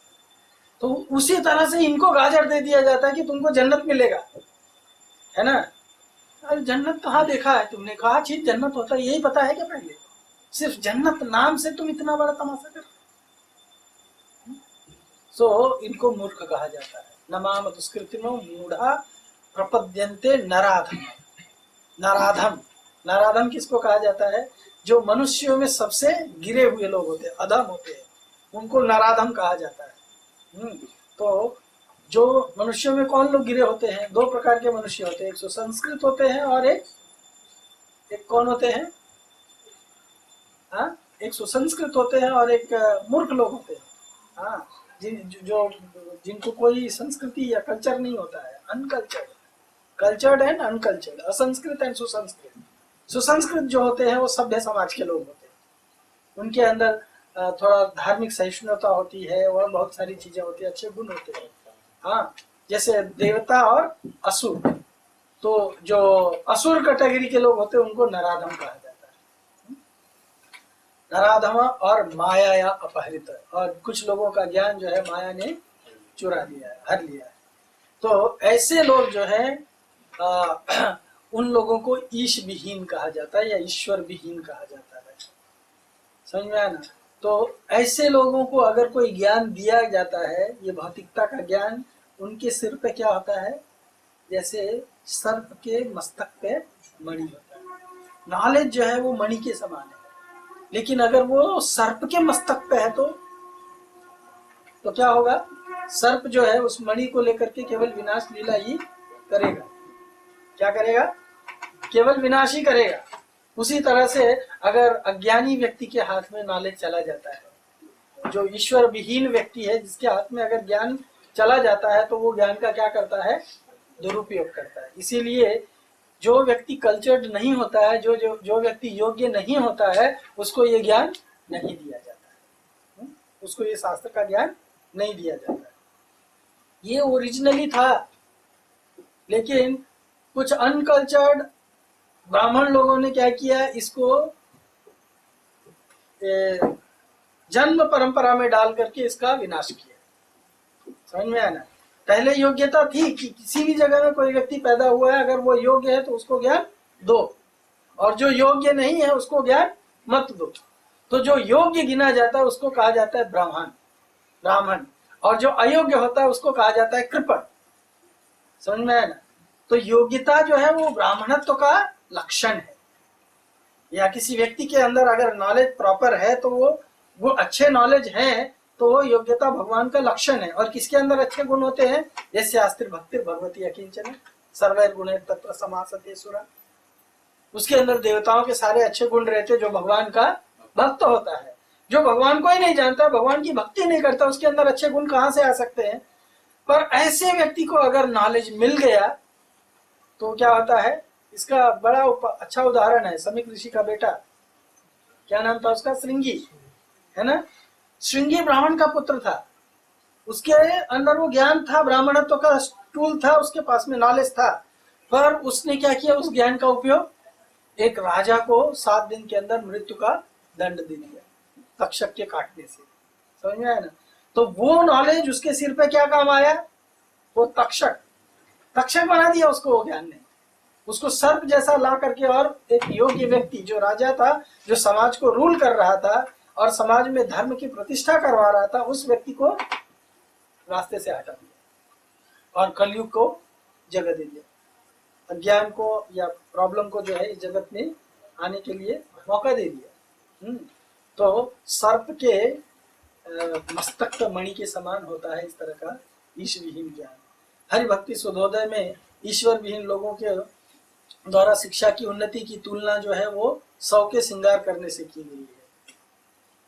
तो उसी तरह से इनको गाजर दे दिया जाता है कि तुमको जन्नत मिलेगा, है ना। अरे जन्नत कहाँ देखा है तुमने, कहा चीज जन्नत होता है यही पता है क्या पहले? सिर्फ जन्नत नाम से तुम इतना बड़ा तमाशा कर। सो इनको मूर्ख कहा जाता है। नमाम दुष्कृतिनो मूढ़ा प्रपद्यन्ते नराधम। नराधम, नराधम किसको कहा जाता है? जो मनुष्यों में सबसे गिरे हुए लोग होते हैं, अधम होते हैं, उनको नराधम कहा जाता है। तो जो मनुष्यों में कौन लोग गिरे होते हैं? दो प्रकार के मनुष्य होते हैं, एक सुसंस्कृत होते हैं और एक कौन होते हैं? हाँ, एक सुसंस्कृत होते हैं और एक मूर्ख लोग होते हैं। हाँ, जिनको कोई संस्कृति या कल्चर नहीं होता है, अनकल्चर्ड, कल्चर्ड एंड अनकल्चर्ड, असंस्कृत एंड सुसंस्कृत। सुसंस्कृत जो होते हैं वो सभ्य समाज के लोग होते हैं, उनके अंदर थोड़ा धार्मिक सहिष्णुता होती है और बहुत सारी चीजें होती है, अच्छे गुण होते हैं। हाँ, जैसे देवता और असुर, तो जो असुर कैटेगरी के लोग होते हैं उनको नराधम कहा जाता है। नराधम और माया या अपहरित, और कुछ लोगों का ज्ञान जो है माया ने चुरा लिया है, हर लिया है। तो ऐसे लोग जो है उन लोगों को ईश विहीन कहा जाता है या ईश्वर विहीन कहा जाता है। समझ में आया ना? तो ऐसे लोगों को अगर कोई ज्ञान दिया जाता है, ये भौतिकता का ज्ञान, उनके सिर पे क्या होता है? जैसे सर्प के मस्तक पे मणि होता है। नॉलेज जो है वो मणि के समान है, लेकिन अगर वो सर्प के मस्तक पे है तो क्या होगा? सर्प जो है उस मणि को लेकर के केवल विनाश लीला ही करेगा। क्या करेगा? केवल विनाश ही करेगा। उसी तरह से अगर अज्ञानी व्यक्ति के हाथ में नॉलेज चला जाता है, जो ईश्वर विहीन व्यक्ति है जिसके हाथ में अगर ज्ञान चला जाता है, तो वो ज्ञान का क्या करता है? दुरुपयोग करता है। इसीलिए जो व्यक्ति कल्चर्ड नहीं होता है, जो व्यक्ति योग्य नहीं होता है, उसको ये ज्ञान नहीं दिया जाता है, उसको ये शास्त्र का ज्ञान नहीं दिया जाता है। ये ओरिजिनली था, लेकिन कुछ अनकल्चर्ड ब्राह्मण लोगों ने क्या किया, इसको जन्म परंपरा में डाल करके इसका विनाश किया। समझ में आया ना? पहले योग्यता थी कि किसी भी जगह में कोई व्यक्ति पैदा हुआ है, अगर वो योग्य है तो उसको ज्ञान दो, और जो योग्य नहीं है उसको ज्ञान मत दो। तो जो योग्य गिना जाता है उसको कहा जाता है ब्राह्मण, और जो अयोग्य होता है उसको कहा जाता है कृपण। समझ में आया ना? तो योग्यता जो है वो ब्राह्मणत्व का लक्षण है, या किसी व्यक्ति के अंदर अगर नॉलेज प्रॉपर है तो वो अच्छे नॉलेज है तो वो योग्यता भगवान का लक्षण है। और किसके अंदर अच्छे गुण होते हैं? जैसे आस्तिर भक्तिर भगवती अकिंचन सर्वैर गुणे तत्र समासते सुरा, उसके अंदर देवताओं के सारे अच्छे गुण रहते, जो भगवान का भक्त होता है। जो भगवान को ही नहीं जानता, भगवान की भक्ति नहीं करता, उसके अंदर अच्छे गुण कहाँ से आ सकते हैं? पर ऐसे व्यक्ति को अगर नॉलेज मिल गया तो क्या होता है? इसका बड़ा अच्छा उदाहरण है समीक ऋषि का बेटा, क्या नाम था उसका? श्रृंगी, है ना? श्रृंगी ब्राह्मण का पुत्र था, उसके अंदर वो ज्ञान था, ब्राह्मणत्व का टूल था, उसके पास में नॉलेज था, पर उसने क्या किया? उस ज्ञान का उपयोग एक राजा को 7 दिन के अंदर मृत्यु का दंड दे दिया तक्षक के काटने से। समझ में आया ना? तो वो नॉलेज उसके सिर पे क्या काम आया? वो तक्षक बना दिया उसको वो ज्ञान ने, उसको सर्प जैसा ला करके, और एक योग्य व्यक्ति जो राजा था, जो समाज को रूल कर रहा था और समाज में धर्म की प्रतिष्ठा करवा रहा था, उस व्यक्ति को रास्ते से हटा दिया और कलयुग को जगह दे दिया, अज्ञान को या प्रॉब्लम को जो है इस जगत में आने के लिए मौका दे दिया। तो सर्प के मस्तक का मणि के समान होता है इस तरह का ईश विहीन ज्ञान। हरि भक्ति सुधोदय में ईश्वर विहीन लोगों के द्वारा शिक्षा की उन्नति की तुलना जो है वो 100 के श्रृंगार करने से की गई है।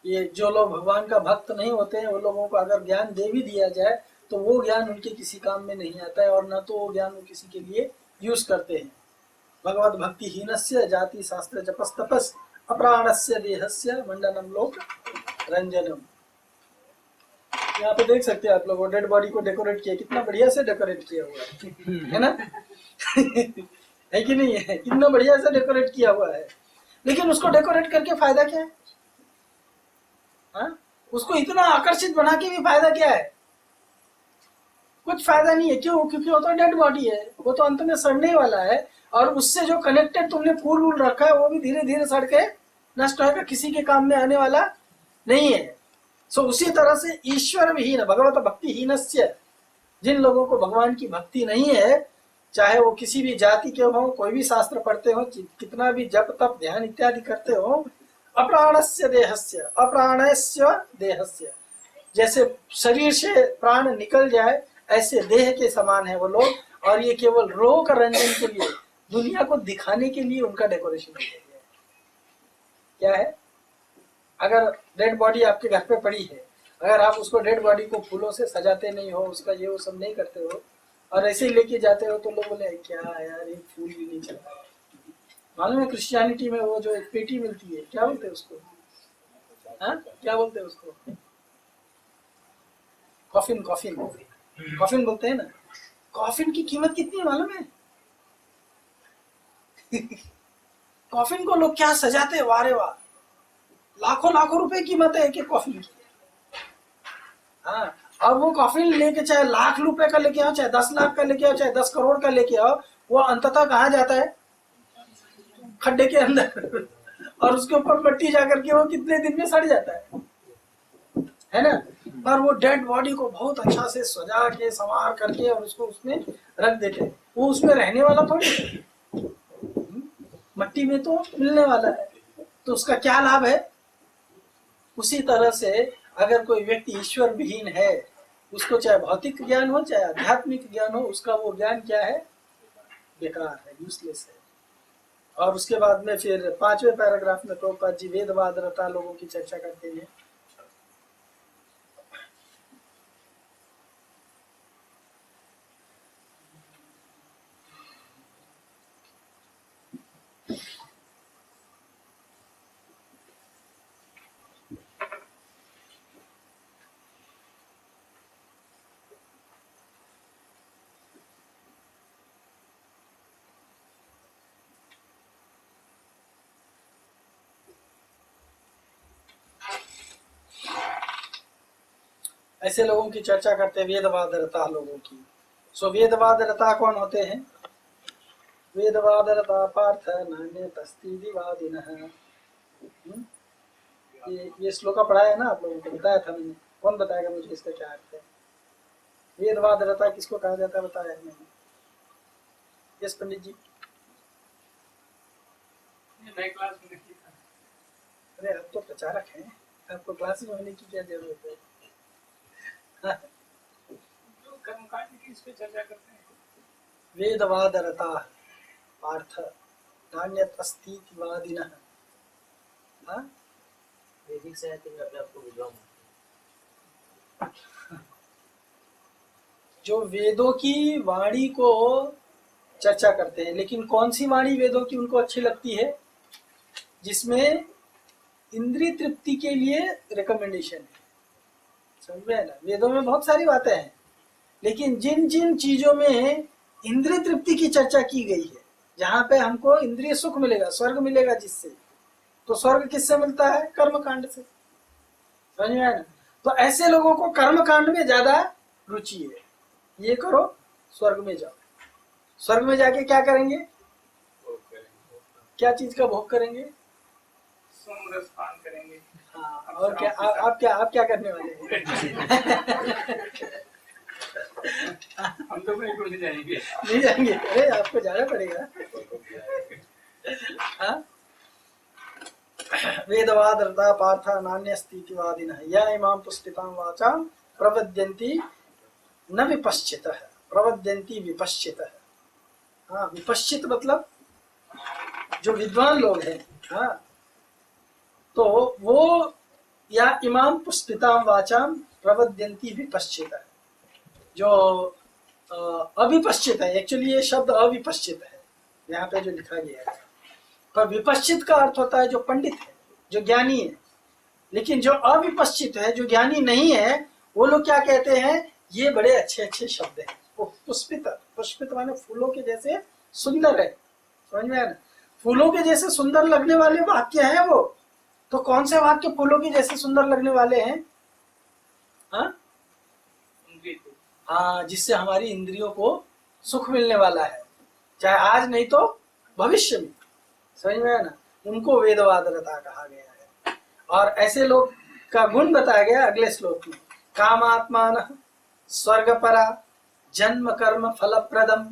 ये जो लोग भगवान का भक्त नहीं होते हैं, उन लोगों को अगर ज्ञान दे भी दिया जाए तो वो ज्ञान उनके किसी काम में नहीं आता है, और न तो वो ज्ञान वो किसी के लिए यूज करते हैं। भगवत भक्ति हीनस्य जाति शास्त्र जपस तपस अप्राणस्य देहस्य मंडनम लोक रंजनम। यहाँ पे देख सकते हैं आप लोग, डेड बॉडी को डेकोरेट किया, कितना बढ़िया से डेकोरेट किया हुआ है ना? है कि नहीं है? कितना बढ़िया से डेकोरेट किया हुआ है, लेकिन उसको डेकोरेट करके फायदा क्या है? हाँ? उसको इतना आकर्षित बना के भी फायदा क्या है? कुछ फायदा नहीं है। क्यों? क्योंकि वो तो डेड बॉडी है, वो तो अंत में सड़ने वाला है, और उससे जो कनेक्टेड तुमने फूल वूल रखा है वो भी धीरे धीरे सड़ के नष्ट होकर किसी के काम में आने वाला नहीं है। सो उसी तरह से ईश्वर विहीन भगवत भक्ति हीनस्य, जिन लोगों को भगवान की भक्ति नहीं है, चाहे वो किसी भी जाति के हो, कोई भी शास्त्र पढ़ते हो, कितना भी जप तप ध्यान इत्यादि करते हो, अप्राणस्य देहस्य अप्राणस्य देहस्य, जैसे शरीर से प्राण निकल जाए ऐसे देह के समान है वो लोग, और ये केवल रोक रंजन के लिए, दुनिया को दिखाने के लिए उनका डेकोरेशन किया गया है। क्या है? अगर डेड बॉडी आपके घर पे पड़ी है, अगर आप उसको डेड बॉडी को फूलों से सजाते नहीं हो, उसका ये वो सब नहीं करते हो, और ऐसे ही लेके जाते हो, तो लोग बोले क्या यार ये फूल भी नहीं चलता। मालूम है क्रिश्चियनिटी में वो जो एक पेटी मिलती है, क्या बोलते हैं उसको? हाँ, क्या बोलते हैं उसको? कॉफिन, कॉफिन, कॉफिन बोलते हैं ना। कॉफिन की कीमत कितनी है मालूम है? कॉफिन को लोग क्या सजाते हैं, वारे वाह, लाखों लाखों रुपए कीमत है एक कॉफिन की। हाँ, और वो कॉफिन लेके चाहे लाख रुपए का लेके आओ, चाहे 10 लाख का लेके आओ, चाहे 10 करोड़ का लेके आओ, वो अंततः कहाँ जाता है? खड्डे के अंदर। और उसके ऊपर मट्टी जाकर के वो कितने दिन में सड़ जाता है ना? पर वो डेड बॉडी को बहुत अच्छा से सजा के संवार करके और उसको उसमें रख देते हैं। वो उसमें रहने वाला थोड़ी है, मट्टी में तो मिलने वाला है, तो उसका क्या लाभ है? उसी तरह से अगर कोई व्यक्ति ईश्वर विहीन है, उसको चाहे भौतिक ज्ञान हो चाहे आध्यात्मिक ज्ञान हो, उसका वो ज्ञान क्या है? बेकार है, यूजलेस है। और उसके बाद में फिर 5वें पैराग्राफ में प्रभुपाद जी वेदवादरता लोगों की चर्चा करते हैं। ऐसे लोगों की चर्चा करते हैं, वेदवादरता लोगों की। सो वेदवादरता कौन होते हैं? वेदवादरता पार्थ नान्य तस्तिवादिनः। ये श्लोका पढ़ा है ना आप लोगों को, बताया था मैंने। कौन बताएगा मुझे इसका क्या अर्थ है? वेदवादरता किसको कहा जाता है, बताया है मैंने। यस पंडित जी। अरे आप तो प्रचारक हैं, आपको क्लास में होने की क्या जरूरत है? वेदवादरता पार्थ नान्यत् अस्तीतिवादिनः। हाँ, वैदिक साहित्य में अपने आपको विद्वान, जो वेदों की वाणी को चर्चा करते हैं, लेकिन कौन सी वाणी वेदों की उनको अच्छी लगती है? जिसमें इंद्रिय तृप्ति के लिए रिकमेंडेशन है। समझ में ना? वेदों में बहुत सारी बातें हैं, लेकिन जिन जिन चीजों में इंद्रिय तृप्ति की चर्चा की गई है, जहां पे हमको इंद्रिय सुख मिलेगा, स्वर्ग मिलेगा, जिससे तो स्वर्ग किससे मिलता है? कर्म कांड से। समझ में आया ना? तो ऐसे लोगों को कर्म कांड में ज्यादा रुचि है। ये करो, स्वर्ग में जाओ। स्वर्ग में जाके क्या करेंगे? क्या चीज का भोग करेंगे? सोमरसपान करेंगे। हाँ, और क्या आप क्या करने वाले हैं? हम तो नहीं जाएंगे। नहीं जाएंगे? अरे आपको जाना पड़ेगा। हाँ? वेदवादरता पार्थ नान्यस्तीतिवादिनः या इमां पुष्टितां वाचां प्रवद्यन्ति न विपश्चितः। प्रवद्यन्ति विपश्चितः। हाँ, विपश्चित मतलब जो विद्वान लोग हैं। हाँ, तो वो या इमाम पुष्पितां वाचां प्रवद्यन्ति विपश्चितः, जो अविपश्चित है, एक्चुअली ये शब्द अविपश्चित है यहाँ पे जो लिखा गया है, पर विपश्चित का अर्थ होता है जो पंडित है, जो ज्ञानी है। लेकिन जो अविपश्चित है, जो ज्ञानी नहीं है, वो लोग क्या कहते हैं, ये बड़े अच्छे अच्छे शब्द हैं। वो पुष्पित, पुष्पित माने फूलों के जैसे सुंदर है, समझ में आया ना? फूलों के जैसे सुंदर लगने वाले वाक्य हैं वो। तो कौन से वाक्य फूलों के जैसे सुंदर लगने वाले हैं? हाँ हाँ, जिससे हमारी इंद्रियों को सुख मिलने वाला है, चाहे आज नहीं तो भविष्य में, समझ में आया ना? उनको वेदवादरता कहा गया है। और ऐसे लोग का गुण बताया गया अगले श्लोक में। कामात्मान स्वर्गपरा जन्म कर्म फलप्रदम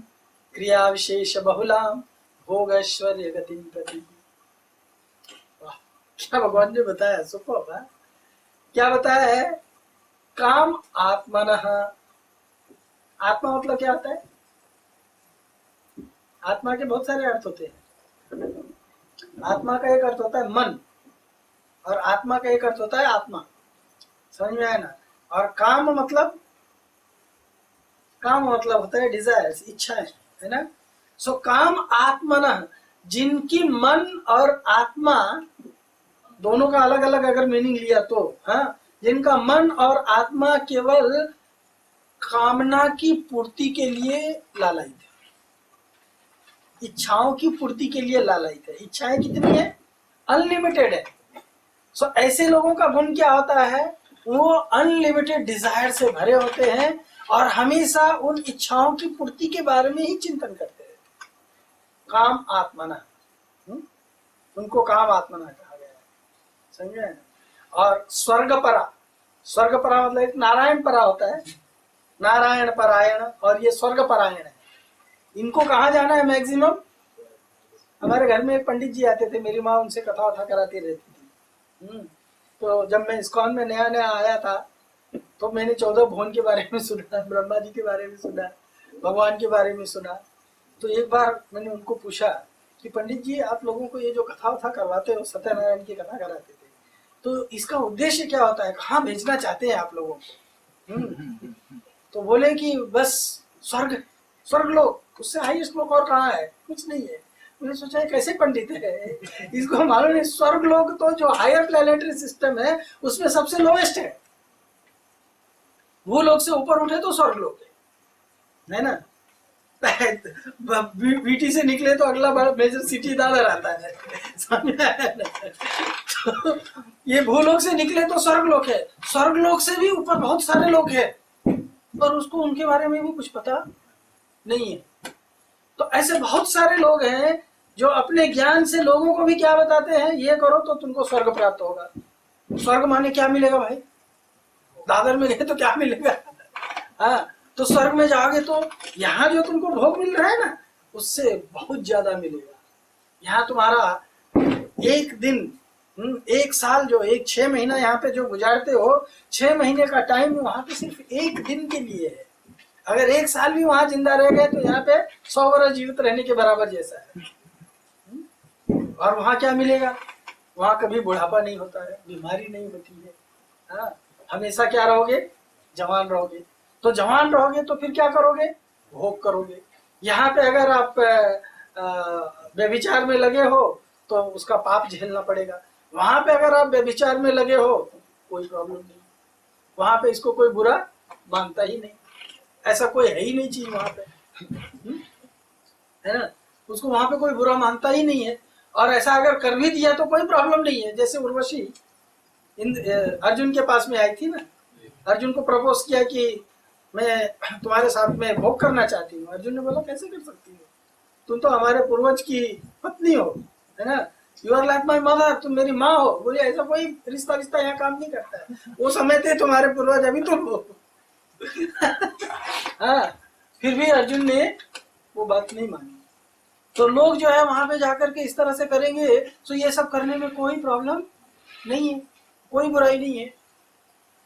क्रिया विशेष बहुलाम भोग ऐश्वर्य गतिम प्रति। क्या भगवान ने बताया, सुपर है। क्या बताया है? काम आत्मनः। आत्मा मतलब क्या होता है? आत्मा के बहुत सारे अर्थ होते हैं। आत्मा का एक अर्थ होता है मन, और आत्मा का एक अर्थ होता है आत्मा, समझ में आया ना? और काम मतलब होता है डिजायर्स, इच्छाएं, है ना? सो काम आत्मनः, जिनकी मन और आत्मा दोनों का अलग अलग अगर मीनिंग लिया तो, हाँ, जिनका मन और आत्मा केवल कामना की पूर्ति के लिए लालायित है, इच्छाओं की पूर्ति के लिए लालायित है। इच्छाएं कितनी है? अनलिमिटेड है। सो ऐसे लोगों का गुण क्या होता है? वो अनलिमिटेड डिजायर से भरे होते हैं और हमेशा उन इच्छाओं की पूर्ति के बारे में ही चिंतन करते हैं। काम आत्मना, उनको काम आत्मना कहा गया है, समझे? और स्वर्गपरा, स्वर्गपरा मतलब एक नारायण परा होता है, नारायण परायण, और ये स्वर्ग परायण है। इनको कहाँ जाना है मैक्सिमम? हमारे घर में एक पंडित जी आते थे, मेरी माँ उनसे कथा वथा कराती रहती थी। तो जब मैं इस्कॉन में नया नया आया था तो मैंने 14 भुवन के बारे में सुना, ब्रह्मा जी के बारे में सुना, भगवान के बारे में सुना। तो एक बार मैंने उनको पूछा कि पंडित जी, आप लोगों को ये जो कथा वथा करवाते हो, सत्यनारायण की कथा कराते थे, तो इसका उद्देश्य क्या होता है, कहाँ भेजना चाहते हैं आप लोगों को? तो बोले कि बस स्वर्ग, स्वर्ग लोक, उससे हाईएस्ट लोक और कहाँ है? कुछ नहीं है। मैंने सोचा कैसे पंडित है, इसको मालूम नहीं। स्वर्ग लोक तो जो हायर प्लैनेटरी सिस्टम है उसमें सबसे लोएस्ट है। वो लोग से ऊपर उठे तो स्वर्ग लोक है ना? बीटी से निकले तो अगला बड़ा मेजर सिटी दादर आता है, तो ये भूलोक से निकले तो स्वर्ग लोक है। स्वर्ग लोक से भी ऊपर बहुत सारे लोग हैं और उसको उनके बारे में भी कुछ पता नहीं है। तो ऐसे बहुत सारे लोग हैं जो अपने ज्ञान से लोगों को भी क्या बताते हैं, ये करो तो तुमको स्वर्ग प्राप्त होगा। स्वर्ग माने क्या मिलेगा भाई? दादर में गए तो क्या मिलेगा? हाँ, तो स्वर्ग में जाओगे तो यहाँ जो तुमको भोग मिल रहा है ना, उससे बहुत ज्यादा मिलेगा। यहाँ तुम्हारा एक दिन, एक साल जो, एक 6 महीना यहाँ पे जो गुजारते हो, 6 महीने का टाइम वहां पे सिर्फ एक दिन के लिए है। अगर 1 साल भी वहां जिंदा रह गए तो यहाँ पे 100 वर्ष जीवित रहने के बराबर जैसा है। और वहां क्या मिलेगा? वहां कभी बुढ़ापा नहीं होता है, बीमारी नहीं होती है। हाँ, हमेशा क्या रहोगे? जवान रहोगे। तो जवान रहोगे तो फिर क्या करोगे? भोग करोगे। यहाँ पे अगर आप व्यभिचार में लगे हो तो उसका पाप झेलना पड़ेगा। वहां पे अगर आप व्यभिचार में लगे हो कोई प्रॉब्लम नहीं, वहां पे इसको कोई बुरा मानता ही नहीं, ऐसा कोई है ही नहीं चीज वहां पे, है ना? उसको वहां पे कोई बुरा मानता ही नहीं है। और ऐसा अगर कर भी दिया तो कोई प्रॉब्लम नहीं है। जैसे उर्वशी अर्जुन के पास में आई थी ना, अर्जुन को प्रपोज किया कि मैं तुम्हारे साथ में भोग करना चाहती हूँ। अर्जुन ने बोला कैसे कर सकती हो, तुम तो हमारे पूर्वज की पत्नी हो, है ना? You are like my mother, तुम मेरी माँ हो। बोले ऐसा कोई रिश्ता यहाँ काम नहीं करता है। वो समय थे तुम्हारे पूर्वज, अभी तुम हो। हाँ, फिर भी अर्जुन ने वो बात नहीं मानी। तो लोग जो है वहां पे जाकर के इस तरह से करेंगे तो ये सब करने में कोई प्रॉब्लम नहीं है, कोई बुराई नहीं है।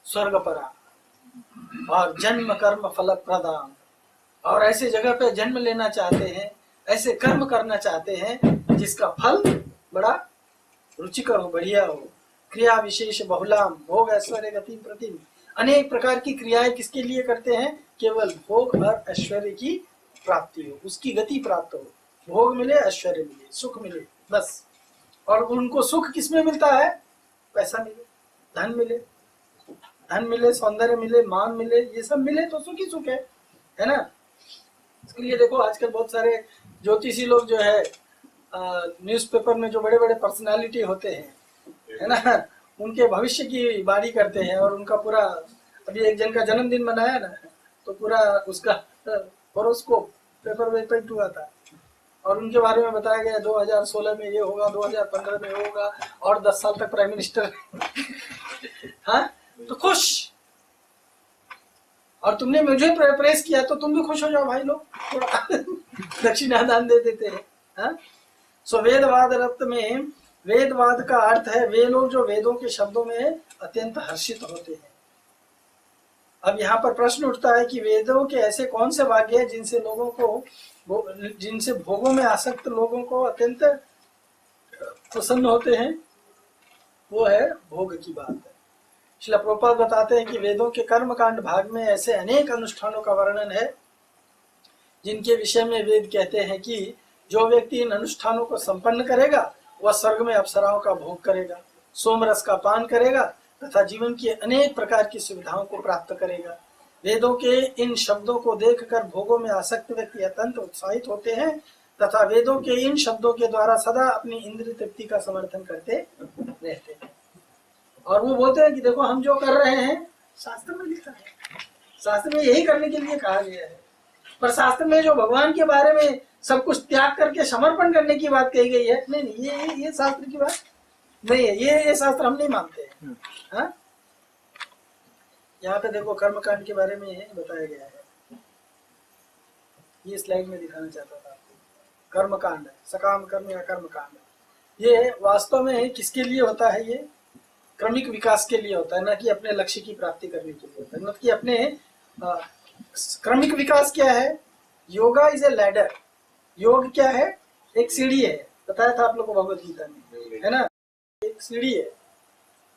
स्वर्ग परा और जन्म कर्म फल प्रदान, और ऐसे जगह पे जन्म लेना चाहते हैं, ऐसे कर्म करना चाहते हैं जिसका फल बड़ा रुचिकर हो, बढ़िया हो। क्रिया विशेष बहुलाम भोग ऐश्वर्य गति प्रतिम, अनेक प्रकार की क्रियाएं किसके लिए करते हैं? केवल भोग और ऐश्वर्य की प्राप्ति हो, उसकी गति प्राप्त हो, भोग मिले, ऐश्वर्य मिले, सुख मिले, बस। और उनको सुख किसमें मिलता है? पैसा मिले, धन मिले, धन मिले, सौंदर्य मिले, मान मिले, ये सब मिले तो सुख ही सुख है ना। इसके लिए देखो आजकल बहुत सारे ज्योतिषी लोग जो है न्यूज़पेपर में जो बड़े बड़े पर्सनालिटी होते हैं, है ना, उनके भविष्य की बारी करते हैं। और उनका पूरा, अभी एक जन का जन्मदिन मनाया ना, तो पूरा उसका होरोस्कोप पेपर में प्रिंट हुआ था और उनके बारे में बताया गया 2016 में ये होगा, 2015 में होगा और 10 साल तक प्राइम मिनिस्टर। हाँ, तो खुश। और तुमने मुझे प्रेस किया तो तुम भी खुश हो जाओ भाई लोग, थोड़ा दक्षिणा दान दे देते हैं। हाँ, सो वेदवाद रत्त में वेदवाद का अर्थ है वे लोग जो वेदों के शब्दों में अत्यंत हर्षित होते हैं। अब यहाँ पर प्रश्न उठता है कि वेदों के ऐसे कौन से वाक्य हैं जिनसे लोगों को, जिनसे भोगों में आसक्त लोगों को अत्यंत प्रसन्न होते हैं? वो है भोग की बात है। श्रील प्रभुपाद बताते हैं कि वेदों के कर्मकांड भाग में ऐसे अनेक अनुष्ठानों का वर्णन है जिनके विषय में वेद कहते हैं कि जो व्यक्ति इन अनुष्ठानों को संपन्न करेगा वह स्वर्ग में अप्सराओं का भोग करेगा, सोमरस का पान करेगा तथा जीवन की अनेक प्रकार की सुविधाओं को प्राप्त करेगा। वेदों के इन शब्दों को देखकर भोगों में आसक्त व्यक्ति अत्यंत उत्साहित होते हैं तथा वेदों के इन शब्दों के द्वारा सदा अपनी इंद्रिय तृप्ति का समर्थन करते रहते हैं। और वो बोलते हैं कि देखो हम जो कर रहे हैं शास्त्र में लिखा है, शास्त्र में यही करने के लिए कहा गया है। पर शास्त्र में जो भगवान के बारे में सब कुछ त्याग करके समर्पण करने की बात कही गई है, नहीं, ये शास्त्र की बात नहीं है, ये शास्त्र हम नहीं मानते हैं। हाँ, यहाँ पे देखो कर्मकांड के बारे में बताया गया है, ये स्लाइड में दिखाना चाहता था आपको। कर्मकांड है, सकाम कर्म या कर्मकांड, ये वास्तव में किसके लिए होता है? ये क्रमिक विकास के लिए होता है, न कि अपने लक्ष्य की प्राप्ति करने के लिए होता है। न कि अपने क्रमिक विकास क्या है? Yoga is a ladder. योग क्या है? एक सीढ़ी है, बताया था आप लोग को भगवत गीता में, है ना, एक सीढ़ी है।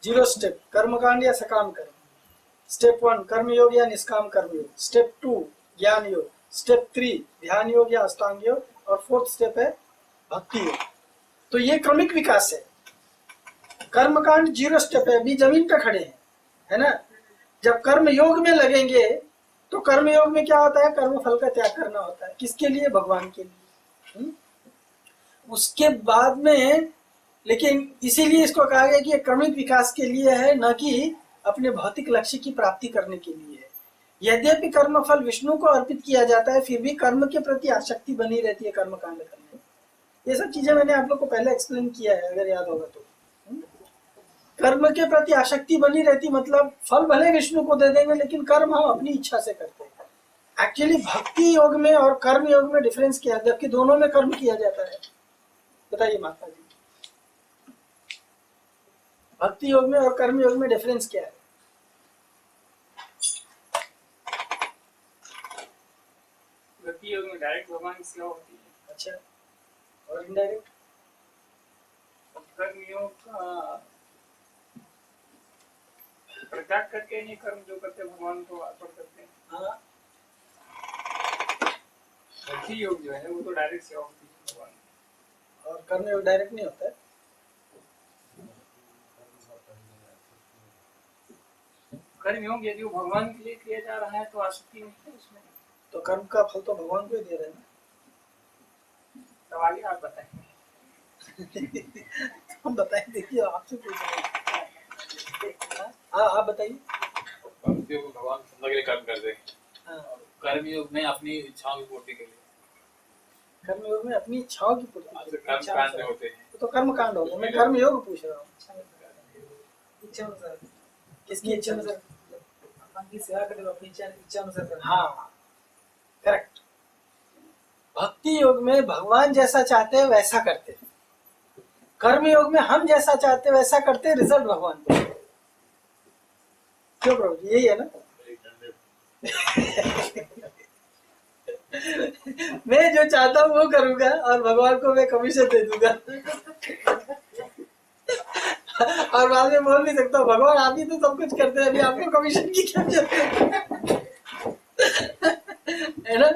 0 स्टेप कर्मकांड या सकाम कर्म, स्टेप 1 कर्म योग या निष्काम कर्म योग, स्टेप 2 ज्ञान योग, स्टेप 3 ध्यान योग या अष्टांग योग, और 4th स्टेप है भक्ति योग। तो ये क्रमिक विकास है। कर्मकांड 0 स्टेप है, अभी जमीन पे खड़े हैं, है ना। जब कर्म योग में लगेंगे तो कर्म योग में क्या होता है? कर्म फल का त्याग करना होता है। किसके लिए? भगवान के लिए। उसके बाद में, लेकिन इसीलिए इसको कहा गया कि ये क्रमिक विकास के लिए है, न कि अपने भौतिक लक्ष्य की प्राप्ति करने के लिए है। यद्यपि कर्म फल विष्णु को अर्पित किया जाता है, फिर भी कर्म के प्रति आसक्ति बनी रहती है कर्म कांड करने में। ये सब चीजें मैंने आप लोग को पहले एक्सप्लेन किया है, अगर याद होगा तो। कर्म के प्रति आसक्ति बनी रहती मतलब फल भले विष्णु को दे देंगे, लेकिन कर्म हम अपनी इच्छा से करते हैं। एक्चुअली भक्ति योग में और कर्म योग में डिफरेंस क्या है, जबकि दोनों में कर्म किया जाता है? बताइए माता जी, भक्ति योग में और कर्म योग में डिफरेंस क्या है? भक्ति योग में डायरेक्ट भगवान की सेवा होती है। अच्छा, और इनडायरेक्ट? कर्म योग का प्रत्याग करके नहीं, कर्म जो करते हैं भगवान को अर्पण करते हैं। हाँ, भक्ति योग जो है वो तो डायरेक्ट सेवा होती है भगवान की। और कर्म योग डायरेक्ट नहीं होता है। कर्म योग यदि वो भगवान के लिए किया जा रहा है तो आसक्ति नहीं है उसमें। तो कर्म का फल तो भगवान को ही दे रहे हैं ना। तब आगे आप बताएंगे। हम बताएं, देखिए आपसे पूछ रहे हैं। हाँ, आप बताइए। भक्ति योग भगवान प्रसन्न के लिए कर्म करते हैं। हाँ, कर्म योग में अपनी इच्छाओं की पूर्ति के लिए। कर्म योग में अपनी इच्छाओं की पूर्ति के लिए। कर्म कांड में होते हैं। तो कर्म कांड हो गया, मैं कर्म योग पूछ रहा हूँ। इच्छा अनुसार, किसकी इच्छा अनुसार? भगवान की सेवा करें अपनी इच्छा अनुसार। हाँ, करेक्ट। भक्ति योग में भगवान जैसा चाहते हैं वैसा करते हैं, कर्म योग में हम जैसा चाहते हैं वैसा करते हैं, रिजल्ट भगवान को। क्यों प्रभु जी, यही है ना? मैं जो चाहता हूँ वो करूंगा और भगवान को मैं कमीशन दे दूंगा। और बाद में बोल नहीं सकता भगवान आप ही तो सब कुछ करते हैं, अभी आपको कमीशन की क्या जरूरत है ना।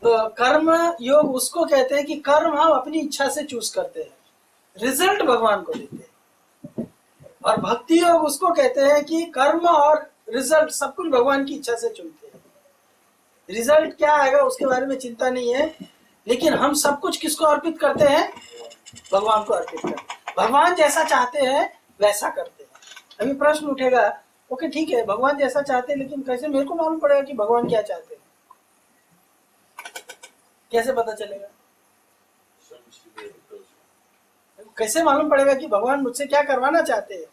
तो कर्म योग उसको कहते हैं कि कर्म हम अपनी इच्छा से चूज करते हैं, रिजल्ट भगवान को देते हैं। और भक्ति योग उसको कहते हैं कि कर्म और रिजल्ट सब कुछ भगवान की इच्छा से चुनते हैं। रिजल्ट क्या आएगा उसके बारे में चिंता नहीं है, लेकिन हम सब कुछ किसको अर्पित करते हैं? भगवान को अर्पित करते हैं। भगवान जैसा चाहते हैं वैसा करते हैं। अभी प्रश्न उठेगा, ओके ठीक है भगवान जैसा चाहते हैं, लेकिन कैसे मेरे को मालूम पड़ेगा कि भगवान क्या चाहते हैं? कैसे पता चलेगा? कैसे मालूम पड़ेगा कि भगवान मुझसे क्या करवाना चाहते हैं?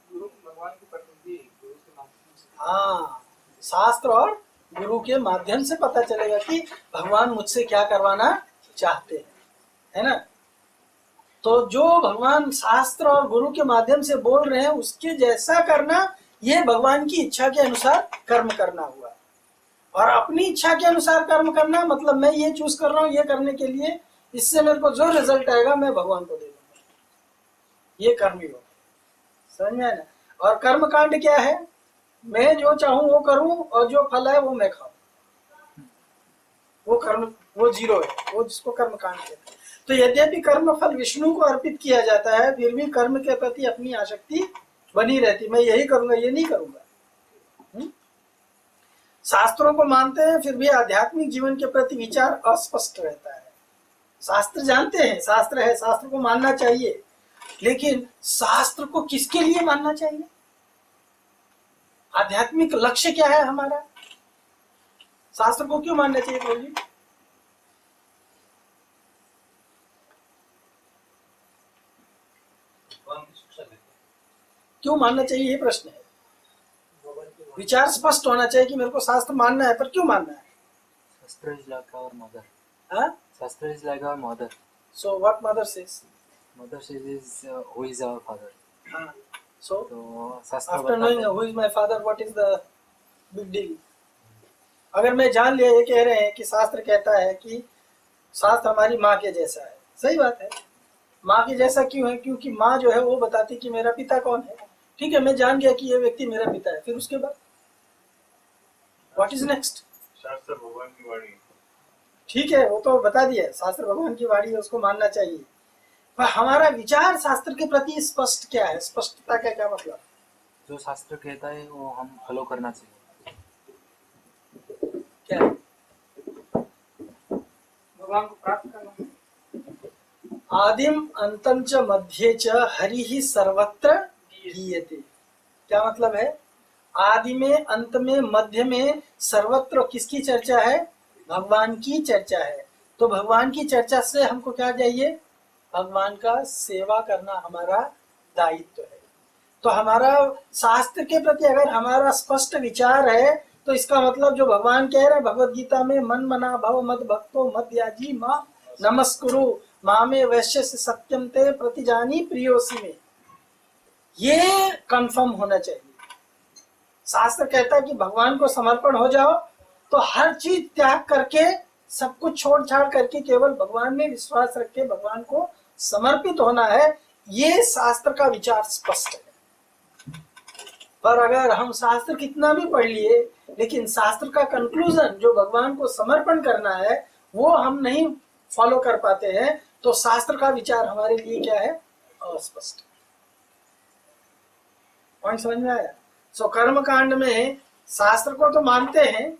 गुरु भगवान की प्रतिनिधि गुरु के माध्यम से। हाँ, शास्त्र और गुरु के माध्यम से पता चलेगा कि भगवान मुझसे क्या करवाना चाहते हैं, है ना। तो जो भगवान शास्त्र और गुरु के माध्यम से बोल रहे हैं उसके जैसा करना, ये भगवान की इच्छा के अनुसार कर्म करना हुआ। और अपनी इच्छा के अनुसार कर्म करना मतलब मैं ये चूज कर रहा हूँ ये करने के लिए, इससे मेरे को जो रिजल्ट आएगा मैं भगवान को दे दूंगा, ये कर्म योग। समझ में आया ना। और कर्म कांड क्या है? मैं जो चाहूं वो करूं और जो फल है वो मैं खाऊं, वो कर्म, वो जीरो है, वो जिसको कर्म कांड कहते हैं। तो यद्यपि कर्म फल विष्णु को अर्पित किया जाता है, फिर भी कर्म के प्रति अपनी आसक्ति बनी रहती, मैं यही करूंगा ये नहीं करूंगा। शास्त्रों को मानते हैं फिर भी आध्यात्मिक जीवन के प्रति विचार अस्पष्ट रहता है। शास्त्र जानते हैं, शास्त्र है, शास्त्र को मानना चाहिए, लेकिन शास्त्र को किसके लिए मानना चाहिए? आध्यात्मिक लक्ष्य क्या है हमारा? शास्त्र को क्यों मानना चाहिए प्रभु जी? क्यों मानना चाहिए, ये प्रश्न है। विचार स्पष्ट होना चाहिए कि मेरे को शास्त्र मानना है, पर क्यों मानना है? Shastra is like our mother. हाँ? Shastra is like our mother. So what mother says? Mother says is who is our father. हाँ. So तो शास्त्र after knowing बताता who is my father, what is the big deal? अगर मैं जान लिया, ये कह रहे हैं कि शास्त्र कहता है कि शास्त्र हमारी माँ के जैसा है, सही बात है। माँ के जैसा क्यों है? क्योंकि माँ जो है वो बताती कि मेरा पिता कौन है। ठीक है, मैं जान गया कि ये व्यक्ति मेरा पिता है, फिर उसके बाद व्हाट इज नेक्स्ट? शास्त्र भगवान की वाणी। ठीक है, वो तो बता दिया, शास्त्र भगवान की वाणी है, उसको मानना चाहिए। पर हमारा विचार शास्त्र के प्रति स्पष्ट क्या है? स्पष्टता का क्या मतलब? जो शास्त्र कहता है वो हम फॉलो करना चाहिए। क्या है? भगवान को प्राप्त करना। आदिम अंतम च मध्ये च हरि ही सर्वत्र गीयते। क्या मतलब है? आदि में, अंत में, मध्य में, सर्वत्र किसकी चर्चा है? भगवान की चर्चा है। तो भगवान की चर्चा से हमको क्या चाहिए? भगवान का सेवा करना हमारा दायित्व है। तो हमारा शास्त्र के प्रति अगर हमारा स्पष्ट विचार है, तो इसका मतलब जो भगवान कह रहे हैं भगवद गीता में, मन मना भव मद भक्तो मद्याजी मां नमस्कुरु मामे वैश्य से सत्यम ते प्रतिजानी प्रियोसी में, ये कंफर्म होना चाहिए। शास्त्र कहता है कि भगवान को समर्पण हो जाओ, तो हर चीज त्याग करके, सब कुछ छोड़ छाड़ करके केवल भगवान में विश्वास रख के भगवान को समर्पित होना है। ये शास्त्र का विचार स्पष्ट है। पर अगर हम शास्त्र कितना भी पढ़ लिए, लेकिन शास्त्र का कंक्लूजन जो भगवान को समर्पण करना है वो हम नहीं फॉलो कर पाते हैं, तो शास्त्र का विचार हमारे लिए क्या है? अस्पष्ट। पॉइंट समझ में आया? सो कर्म कांड में शास्त्र को तो मानते हैं,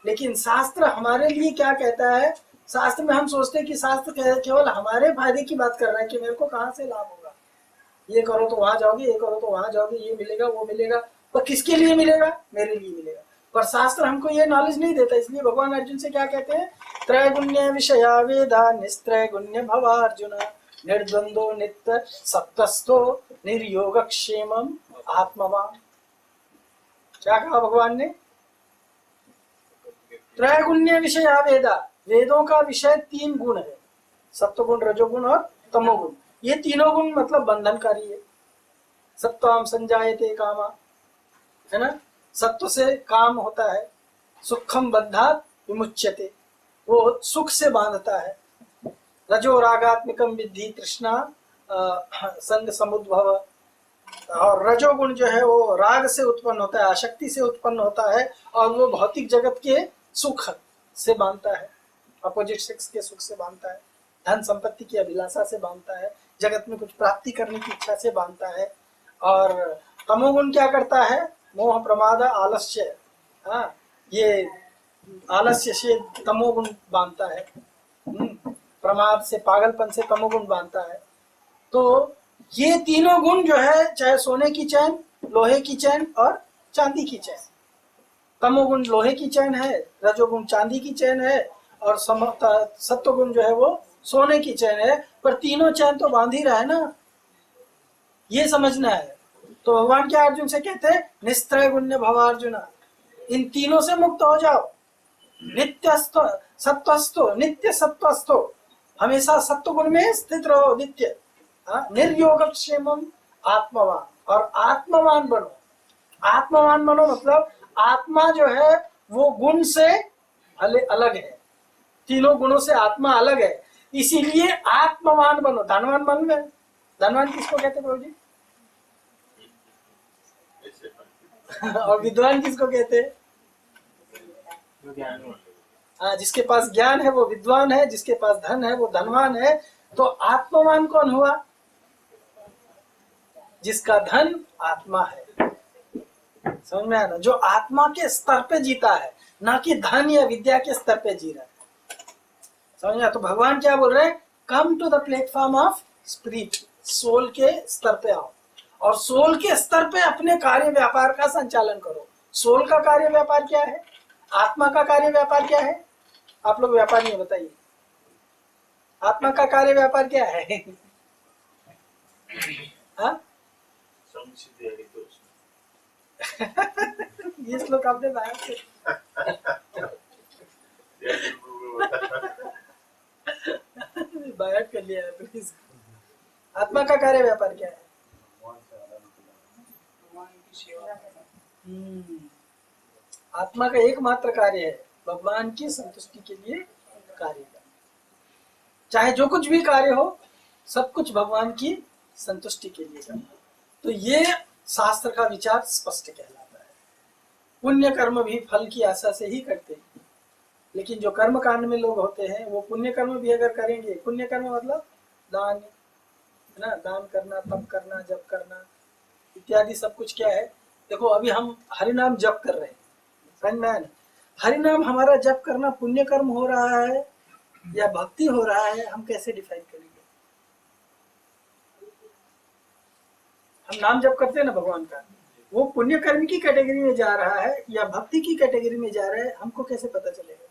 लेकिन शास्त्र हमारे लिए क्या कहता है? शास्त्र में हम सोचते हैं कि शास्त्र केवल हमारे फायदे की बात कर रहा है कि मेरे को कहाँ से लाभ होगा, ये करो तो वहां जाओगे, ये करो तो वहां जाओगे, ये मिलेगा वो मिलेगा। पर किसके लिए मिलेगा? मेरे लिए मिलेगा। पर शास्त्र हमको ये नॉलेज नहीं देता, इसलिए भगवान अर्जुन से क्या कहते हैं? त्रैगुण्य विषया वेदा निस्त्रैगुण्य भवार्जुन निर्द्वंदो नित्य सप्तस्थो निर्योगक्षेमम आत्मवान। क्या कहा भगवान ने? त्रैगुण्य विषया वेदा, वेदों का विषय 3 गुण है, सत्वगुण, रजोगुण और तमोगुण। ये तीनों गुण मतलब बंधनकारी है। सत्वाम संजायते कामा, है ना, सत्व से काम होता है। सुखम बद्धात विमुच्यते, वो सुख से बांधता है। रजो रागात्मिकम विद्धि तृष्णा संग समुद्भव। और रजोगुण जो है वो राग से उत्पन्न होता है, आसक्ति से उत्पन्न होता है, और वो भौतिक जगत के सुख से बांधता है, अपोजिट सेक्स के सुख से बांधता है, धन संपत्ति की अभिलाषा से बांधता है, जगत में कुछ प्राप्ति करने की इच्छा से बांधता है। और तमोगुण क्या करता है? मोह प्रमाद आलस्य, हाँ, ये आलस्य से तमोगुण बांधता है, प्रमाद से, पागलपन से तमोगुण बांधता है। तो ये तीनों गुण जो है, चाहे सोने की चैन, लोहे की चैन और चांदी की चैन, तमोगुण लोहे की चैन है, रजोगुण चांदी की चैन है, और सत्वगुण जो है वो सोने की चैन है, पर तीनों चैन तो बांध ही रहा है ना, ये समझना है। तो भगवान क्या अर्जुन से कहते हैं? निस्त्रय गुण्य भवार्जुन, इन तीनों से मुक्त हो जाओ। नित्यस्तो सत्वस्तो, नित्य सत्वस्तो, हमेशा सत्व गुण में स्थित रहो, नित्य। निर्योगक्षेमम आत्मवान, और आत्मवान बनो। आत्मवान बनो मतलब आत्मा जो है वो गुण से अलग है, तीनों गुणों से आत्मा अलग है, इसीलिए आत्मवान बनो। धनवान बन गए। धनवान किसको कहते प्रभु जी? और विद्वान किसको कहते? जो ज्ञानी। हाँ, जिसके पास ज्ञान है वो विद्वान है, जिसके पास धन है वो धनवान है। तो आत्मवान कौन हुआ? जिसका धन आत्मा है। समझ में आया ना? जो आत्मा के स्तर पे जीता है, ना कि धन या विद्या के स्तर पे जी रहा है। समझ में आया? तो भगवान क्या बोल रहे हैं? Come to the platform of spirit, soul के स्तर पे आओ, और सोल के स्तर पे अपने कार्य व्यापार का संचालन करो। सोल का कार्य व्यापार क्या है? आत्मा का कार्य व्यापार क्या है? आप लोग व्यापारी हैं, बताइए, आत्मा का कार्य व्यापार क्या है? हाँ? ये श्लोक आपने बाहर से बाहर कर लिया है, प्लीज। आत्मा का कार्य व्यापार क्या है? भगवान की सेवा करना। आत्मा का एकमात्र कार्य है भगवान की संतुष्टि के लिए कार्य करना। चाहे जो कुछ भी कार्य हो, सब कुछ भगवान की संतुष्टि के लिए करना। तो ये शास्त्र का विचार स्पष्ट कहलाता है। पुण्य कर्म भी फल की आशा से ही करते हैं, लेकिन जो कर्म कांड में लोग होते हैं वो पुण्य कर्म भी अगर करेंगे, पुण्य कर्म मतलब दान है ना, दान करना, तप करना, जप करना इत्यादि सब कुछ क्या है। देखो अभी हम हरिनाम जप कर रहे हैं, समझ में आया ना? हरिनाम हमारा जप करना पुण्य कर्म हो रहा है या भक्ति हो रहा है, हम कैसे डिफाइन करेंगे? हम नाम जप करते हैं ना भगवान का, वो पुण्य कर्म की कैटेगरी में जा रहा है या भक्ति की कैटेगरी में जा रहा है, हमको कैसे पता चलेगा?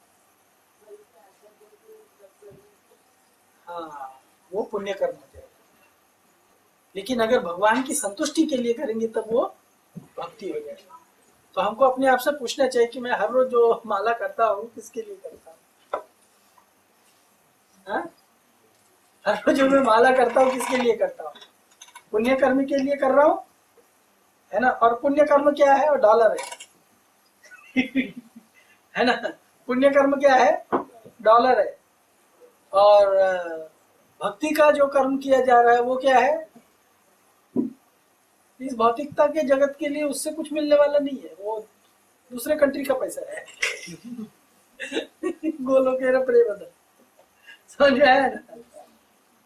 हाँ, वो पुण्य कर्म हो जाएगा। लेकिन अगर भगवान की संतुष्टि के लिए करेंगे तब वो भक्ति हो जाएगा। तो हमको अपने आप से पूछना चाहिए कि मैं हर रोज जो माला करता हूँ किसके लिए करता हूँ? हाँ? हर रोज जो मैं माला करता हूँ किसके लिए करता हूँ? पुण्य कर्म के लिए कर रहा हूँ, है ना? और पुण्य कर्म क्या है? और डॉलर है है ना? पुण्य कर्म क्या है? डॉलर है। और भक्ति का जो कर्म किया जा रहा है वो क्या है? इस भौतिकता के जगत के लिए उससे कुछ मिलने वाला नहीं है, वो दूसरे कंट्री का पैसा है गोलोकेर प्रेमद, समझ में आया ना?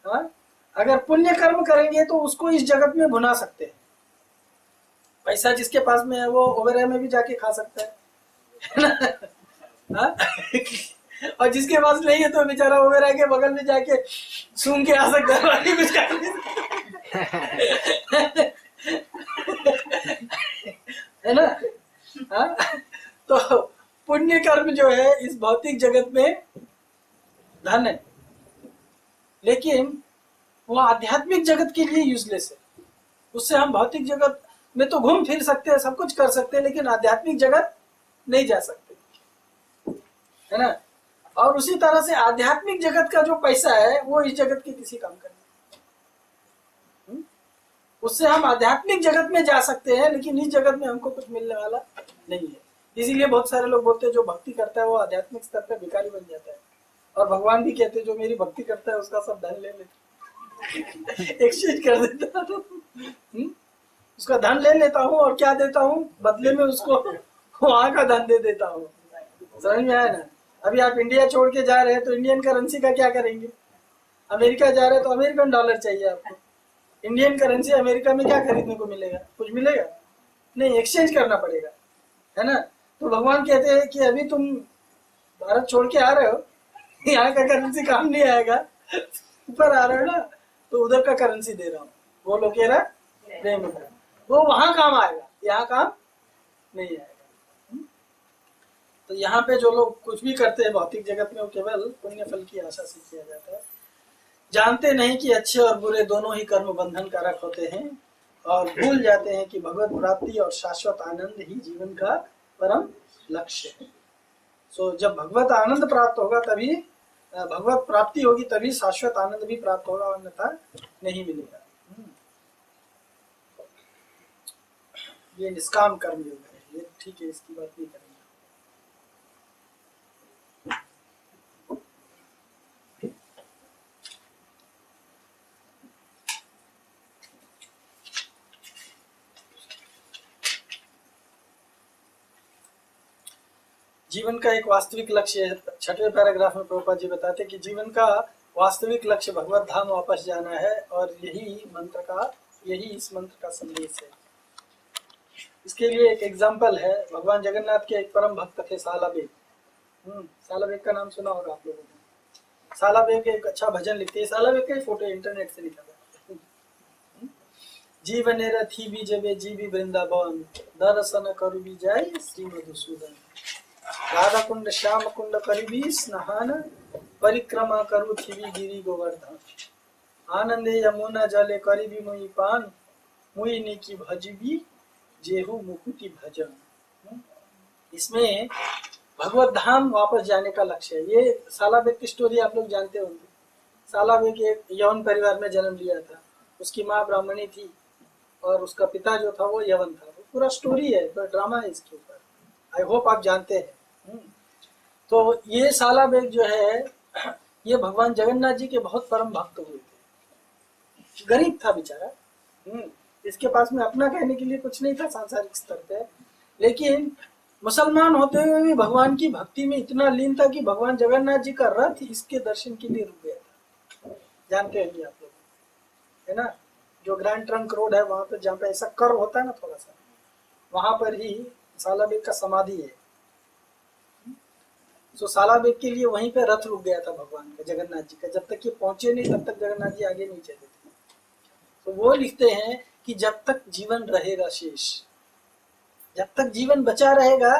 हाँ? अगर पुण्य कर्म करेंगे तो उसको इस जगत में भुना सकते हैं। पैसा जिसके पास में है वो ओबेराय में भी जाके खा सकता है ना? हाँ? और जिसके पास नहीं है तो बेचारा ओबेराय के बगल में जाके सूंघ के आ सकता है, बाकी कुछ कर नहीं सकता। है ना? हाँ? तो पुण्य कर्म जो है इस भौतिक जगत में धन है, लेकिन वो आध्यात्मिक जगत के लिए यूजलेस है। उससे हम भौतिक जगत में तो घूम फिर सकते हैं, सब कुछ कर सकते हैं, लेकिन आध्यात्मिक जगत नहीं जा सकते, है ना? और उसी तरह से आध्यात्मिक जगत का जो पैसा है वो इस जगत के किसी काम का नहीं। उससे हम आध्यात्मिक जगत में जा सकते हैं, लेकिन इस जगत में हमको कुछ मिलने वाला नहीं है। इसीलिए बहुत सारे लोग बोलते हैं जो भक्ति करता है वो आध्यात्मिक स्तर पर भिखारी बन जाता है, और भगवान भी कहते हैं जो मेरी भक्ति करता है उसका सब धन ले लेते एक्सचेंज कर देता हूँ, उसका धन ले लेता हूँ और क्या देता हूँ बदले में उसको, वहां का धन दे देता हूँ। समझ में आया ना? अभी आप इंडिया छोड़ के जा रहे हैं तो इंडियन करेंसी का क्या करेंगे? अमेरिका जा रहे हैं तो अमेरिकन डॉलर चाहिए आपको, इंडियन करेंसी अमेरिका में क्या खरीदने को मिलेगा? कुछ मिलेगा नहीं, एक्सचेंज करना पड़ेगा, है ना? तो भगवान कहते हैं कि अभी तुम भारत छोड़ के आ रहे हो, यहाँ का करेंसी काम नहीं आएगा, ऊपर आ रहे हो ना, तो उधर का करेंसी दे रहा हूँ, वो लोग कह रहा प्रेम, वो वहां काम आएगा, यहाँ काम नहीं आएगा। तो यहाँ पे जो लोग कुछ भी करते हैं भौतिक जगत में, वो केवल पुण्य फल की आशा से किया जाता है। जानते नहीं कि अच्छे और बुरे दोनों ही कर्म बंधन कारक होते हैं, और भूल जाते हैं कि भगवत प्राप्ति और शाश्वत आनंद ही जीवन का परम लक्ष्य है। सो जब भगवत आनंद प्राप्त होगा तभी, भगवत प्राप्ति होगी तभी शाश्वत आनंद भी प्राप्त होगा, अन्यथा नहीं मिलेगा। ये निष्काम कर्म योग है, ये ठीक है, इसकी बात नहीं करेंगे। जीवन का एक वास्तविक लक्ष्य है। 6वें पैराग्राफ में प्रभुपाद जी बताते हैं कि जीवन का वास्तविक लक्ष्य भगवत धाम वापस जाना है, और यही इस मंत्र का संदेश है। इसके लिए एक एग्जाम्पल है, भगवान जगन्नाथ के एक परम भक्त थे सालाबेग। सालाबेग का नाम सुना होगा आप लोगों ने। सालाबेग एक अच्छा भजन लिखते हैं, सालाबेग का फोटो इंटरनेट से निकाला। जीवने रथी भी जबे जीवी वृंदावन, दर्शन करु भी जाय श्री मधुसूदन। राधा कुंड श्याम कुंड करीबी स्नान, परिक्रमा करु थिवी गिरी गोवर्धन। आनंदे यमुना जले करीबी मुई पान, मुई निकी भजबी जेहू मुकुति भजन। इसमें भगवत धाम वापस जाने का लक्ष्य है। ये सालाबेग की स्टोरी आप लोग जानते होंगे। सालाबेग एक यवन परिवार में जन्म लिया था, उसकी माँ ब्राह्मणी थी और उसका पिता जो था वो यवन था। वो पूरा स्टोरी है, तो ड्रामा है इसके ऊपर, आई होप आप जानते हैं। तो ये सालाबेग जो है, ये भगवान जगन्नाथ जी के बहुत परम भक्त हुए थे। गरीब था बेचारा, इसके पास में अपना कहने के लिए कुछ नहीं था सांसारिक स्तर पे, लेकिन मुसलमान होते हुए भी भगवान की भक्ति में इतना लीन था कि भगवान जगन्नाथ जी का रथ इसके दर्शन के लिए रुक गया था। जानते हैं आप लोग, है ना? जो ग्रैंड ट्रंक रोड है वहां पर, जहाँ पे ऐसा कर्व होता है ना थोड़ा सा, वहां पर ही सालाबेग का समाधि है। सो सालाबेग के लिए वहीं पे रथ रुक गया था भगवान का, जगन्नाथ जी का। जब तक ये पहुंचे नहीं तब तक जगन्नाथ जी आगे नहीं चले थे। तो वो लिखते हैं कि जब तक जीवन रहेगा शेष, जब तक जीवन बचा रहेगा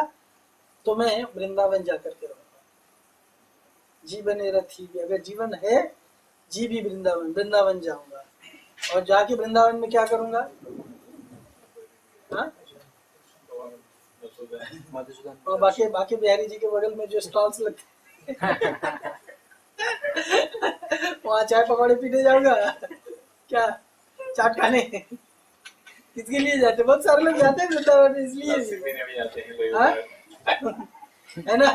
तो मैं वृंदावन जाकर के रहूंगा। जीवन रथी, अगर जीवन है जी भी वृंदावन जाऊंगा, और जाके वृंदावन में क्या करूंगा? हाँ, और बाकी बिहारी जी के बगल में जो स्टॉल्स लगते वहाँ चाय पकौड़े पीने जाऊंगा, क्या चाट खाने? किसके लिए जाते? बहुत सारे लोग जाते हैं वृंदावन इसलिए, है ना?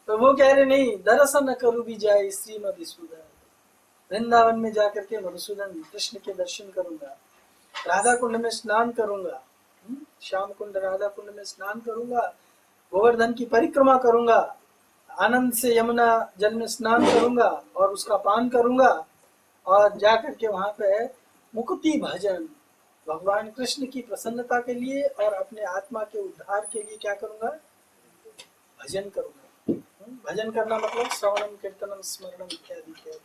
तो वो कह रहे नहीं, दर्शन करूँ भी जाए श्री मधुसूदन, वृंदावन में जाकर के मधुसूदन कृष्ण के दर्शन करूंगा, राधा कुंड में स्नान करूंगा, श्याम कुंड राधा कुंड में स्नान करूंगा, गोवर्धन की परिक्रमा करूंगा, आनंद से यमुना जल में स्नान करूंगा और उसका पान करूंगा, और जाकर के वहां पे मुक्ति भजन, भगवान कृष्ण की प्रसन्नता के लिए और अपने आत्मा के उद्धार के लिए क्या करूंगा? भजन करूंगा। भजन करना मतलब श्रवणम कीर्तनम स्मरणम इत्यादि।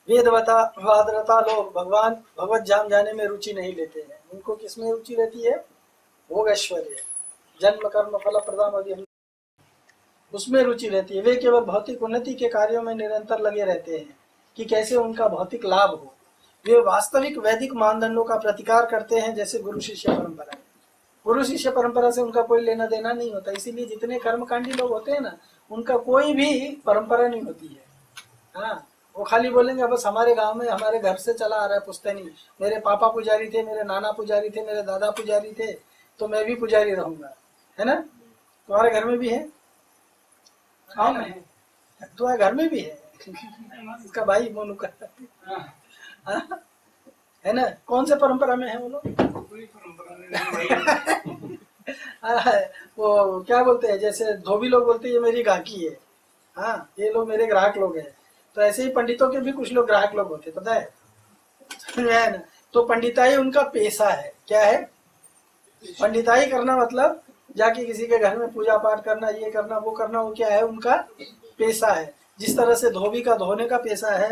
वेदवादरता लोग भगवत धाम जाने में रुचि नहीं लेते हैं। उनको किसमें रुचि रहती है? भोग ऐश्वर्य, जन्म कर्म फल प्रदान, उसमें रुचि रहती है। वे केवल भौतिक उन्नति के कार्यों में निरंतर लगे रहते हैं कि कैसे उनका भौतिक लाभ हो। वे वास्तविक वैदिक मानदंडों का प्रतिकार करते हैं, जैसे गुरु शिष्य परंपरा। गुरु शिष्य परंपरा से उनका कोई लेना देना नहीं होता, इसीलिए जितने कर्मकांडी लोग होते हैं ना, उनका कोई भी परंपरा नहीं होती है। हाँ, वो खाली बोलेंगे बस हमारे गांव में हमारे घर से चला आ रहा है पुश्तैनी, मेरे पापा पुजारी थे, मेरे नाना पुजारी थे, मेरे दादा पुजारी थे, तो मैं भी पुजारी रहूंगा, है ना? तुम्हारे घर में भी है? हाँ, तुम्हारे घर में भी है। इसका भाई मोनू का हाँ, हाँ? है ना, कौन से परंपरा में है वो लोग? कोई परंपरा नहीं भाई। वो क्या बोलते हैं, जैसे धोबी लोग बोलते हैं ये मेरी गाहकी है, हाँ ये लोग मेरे ग्राहक लोग हैं। तो ऐसे ही पंडितों के भी कुछ लोग ग्राहक लोग होते हैं, पता है? है ना? तो पंडिताई उनका पेशा है। क्या है? पंडिताई करना मतलब जाके किसी के घर में पूजा पाठ करना, ये करना वो करना, वो क्या है? उनका पेशा है। जिस तरह से धोबी का धोने का पेशा है,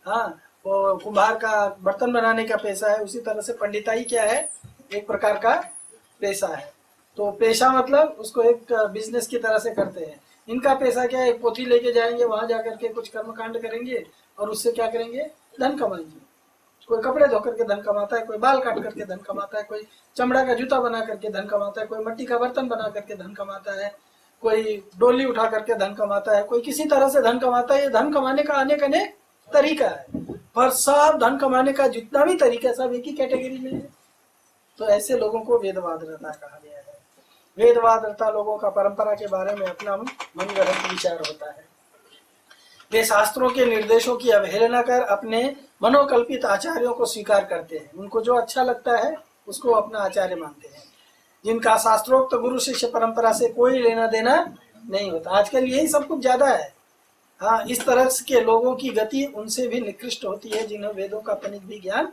हाँ, वो कुम्हार का बर्तन बनाने का पेशा है, उसी तरह से पंडिताई क्या है? एक प्रकार का पेशा है। तो पेशा मतलब उसको एक बिजनेस की तरह से करते हैं। इनका पेशा क्या है? एक पोथी लेके जाएंगे, वहां जाकर के कुछ कर्मकांड करेंगे और उससे क्या करेंगे? धन कमाएंगे। कोई कपड़े धो करके धन कमाता है, कोई बाल काट करके धन कमाता है, कोई चमड़ा का जूता बना करके धन कमाता है, कोई मिट्टी का बर्तन बना करके धन कमाता है, कोई डोली उठा करके धन कमाता है, कोई किसी तरह से धन कमाता है। ये धन कमाने का अनेक अनेक तरीका है, पर सब धन कमाने का जितना भी तरीका सब एक ही कैटेगरी में है। तो ऐसे लोगों को वेदवादरता कहा गया है। वेदवादरता लोगों का परंपरा के बारे में अपना मनगढ़ंत विचार होता है। वे शास्त्रों के निर्देशों की अवहेलना कर अपने मनोकल्पित आचार्यों को स्वीकार करते हैं। उनको जो अच्छा लगता है उसको अपना आचार्य मानते हैं, जिनका शास्त्रोक्त गुरु शिष्य परंपरा से कोई लेना देना नहीं होता। आजकल यही सब कुछ ज्यादा है। हाँ, इस तरह के लोगों की गति उनसे भी निकृष्ट होती है, जिन्हें वेदों का तनिक भी ज्ञान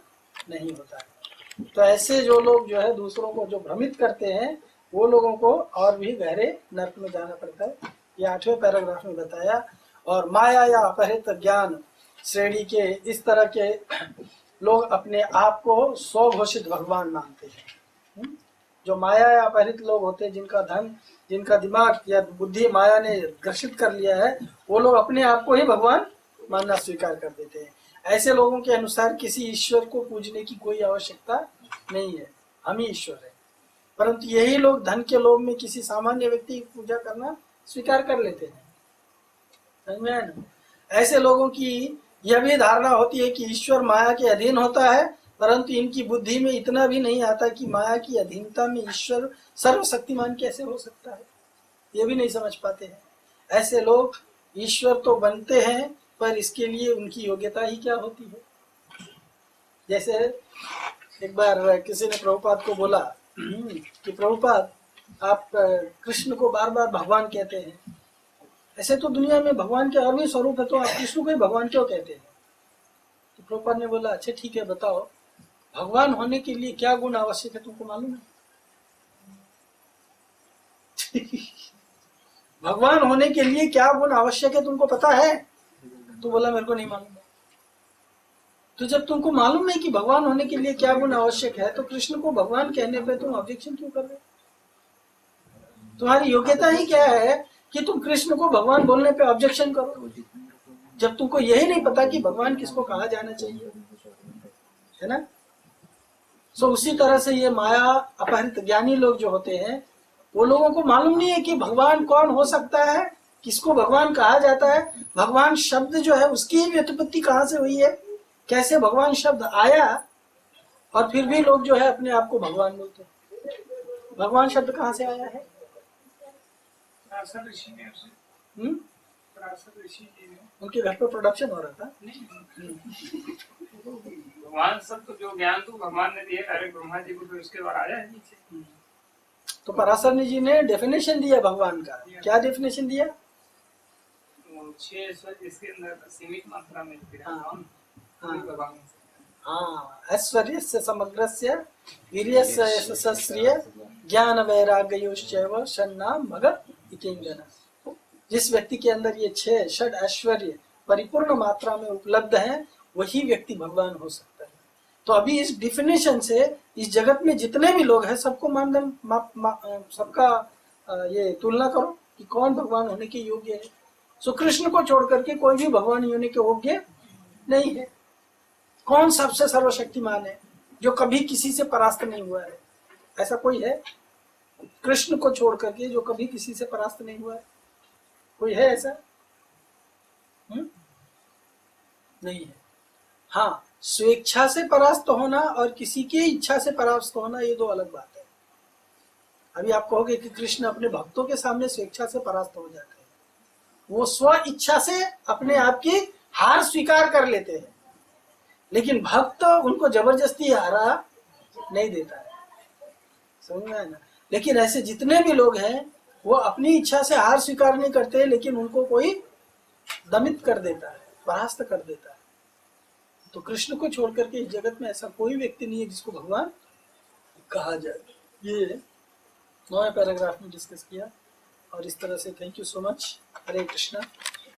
नहीं होता है। तो ऐसे जो लोग जो है दूसरों को जो भ्रमित करते हैं, वो लोगों को और भी गहरे नर्क में जाना पड़ता है। ये 8वें पैराग्राफ में बताया। और माया या अपहृत ज्ञान श्रेणी के इस तरह के लोग अपने आप को स्वघोषित भगवान मानते हैं। जो माया या अपहृत लोग होते हैं, जिनका धन, जिनका दिमाग या बुद्धि माया ने ग्रसित कर लिया है, वो लोग अपने आप को ही भगवान मानना स्वीकार कर देते हैं। ऐसे लोगों के अनुसार किसी ईश्वर को पूजने की कोई आवश्यकता नहीं है, हम ही ईश्वर है। परंतु यही लोग धन के लोभ में किसी सामान्य व्यक्ति की पूजा करना स्वीकार कर लेते हैं। समझ में आया ना? ऐसे लोगों की यह भी धारणा होती है कि ईश्वर माया के अधीन होता है, परंतु इनकी बुद्धि में इतना भी नहीं आता कि माया की अधीनता में ईश्वर सर्वशक्तिमान कैसे हो सकता है। ये भी नहीं समझ पाते हैं। ऐसे लोग ईश्वर तो बनते हैं, पर इसके लिए उनकी योग्यता ही क्या होती है। जैसे एक बार किसी ने प्रभुपाद को बोला कि प्रभुपाद, आप कृष्ण को बार बार भगवान कहते हैं, ऐसे तो दुनिया में भगवान के और भी स्वरूप है, तो आप कृष्ण को ही भगवान क्यों कहते हैं? तो प्रभुपाद ने बोला, अच्छा ठीक है, बताओ भगवान होने के लिए क्या गुण आवश्यक है, तुमको मालूम है? भगवान होने के लिए क्या गुण आवश्यक है तुमको पता है? तो बोला, मेरे को नहीं मालूम है। तो जब तुमको मालूम नहीं कि भगवान होने के लिए क्या गुण आवश्यक है, तो कृष्ण को भगवान कहने पे तुम ऑब्जेक्शन क्यों कर रहे हो? तुम्हारी योग्यता ही क्या है कि तुम कृष्ण को भगवान बोलने पे ऑब्जेक्शन करो, जब तुमको यही नहीं पता कि भगवान किसको कहा जाना चाहिए, है ना? सो उसी तरह से ये माया अपहृत ज्ञानी लोग जो होते हैं, वो लोगों को मालूम नहीं है कि भगवान कौन हो सकता है, किसको भगवान कहा जाता है, भगवान शब्द जो है उसकी व्युत्पत्ति कहाँ से हुई है, कैसे भगवान शब्द आया, और फिर भी लोग जो है अपने आप को भगवान बोलते हैं। भगवान शब्द कहाँ से आया है? पराशर ऋषि ने उसे, पराशर ऋषि जी ने, उनके घर पर प्रोडक्शन हो रहा था। नहीं, भगवान सब तो जो ज्ञान तो भगवान ने दिया डायरेक्ट ब्रह्मा जी को, फिर उसके बाद आया है नीचे। तो पराशर जी ने डेफिनेशन दिया भगवान का। क्या डेफिनेशन दिया? 6 ईश्वर जिसके अंदर सीमित मात्रा में हाँ, भगवान। हाँ, ऐश्वर्यस्य समग्रस्य वीर्यस्य यशस्स्य ज्ञान वैराग्योश्चैव षण्णाम भगत इकिंगन। जिस व्यक्ति के अंदर ये 6 षड ऐश्वर्य परिपूर्ण मात्रा में उपलब्ध हैं, वही व्यक्ति भगवान हो सकता है। तो अभी इस डिफिनेशन से इस जगत में जितने भी लोग हैं सबको मानदंड सबका ये तुलना करो कि कौन भगवान होने के योग्य है। सो कृष्ण को छोड़ करके कोई भी भगवान होने के योग्य नहीं है। कौन सबसे सर्वशक्तिमान है जो कभी किसी से परास्त नहीं हुआ है? ऐसा कोई है? कृष्ण को छोड़ करके जो कभी किसी से परास्त नहीं हुआ है, कोई है ऐसा? नहीं है। हाँ, स्वेच्छा से परास्त होना और किसी की इच्छा से परास्त होना, ये दो अलग बात है। अभी आप कहोगे कि कृष्ण अपने भक्तों के सामने स्वेच्छा से परास्त हो जाते हैं, वो स्व इच्छा से अपने आप की हार स्वीकार कर लेते हैं, लेकिन भक्त तो उनको जबरदस्ती हारा नहीं देता है, समझ में आया ना। लेकिन ऐसे जितने भी लोग हैं वो अपनी इच्छा से हार स्वीकार नहीं करते, लेकिन उनको कोई दमित कर देता है, परास्त कर देता है। तो कृष्ण को छोड़ करके इस जगत में ऐसा कोई व्यक्ति नहीं है जिसको भगवान कहा जाए। ये 9वें पैराग्राफ में डिस्कस किया। और इस तरह से thank you so much. Hare Krishna.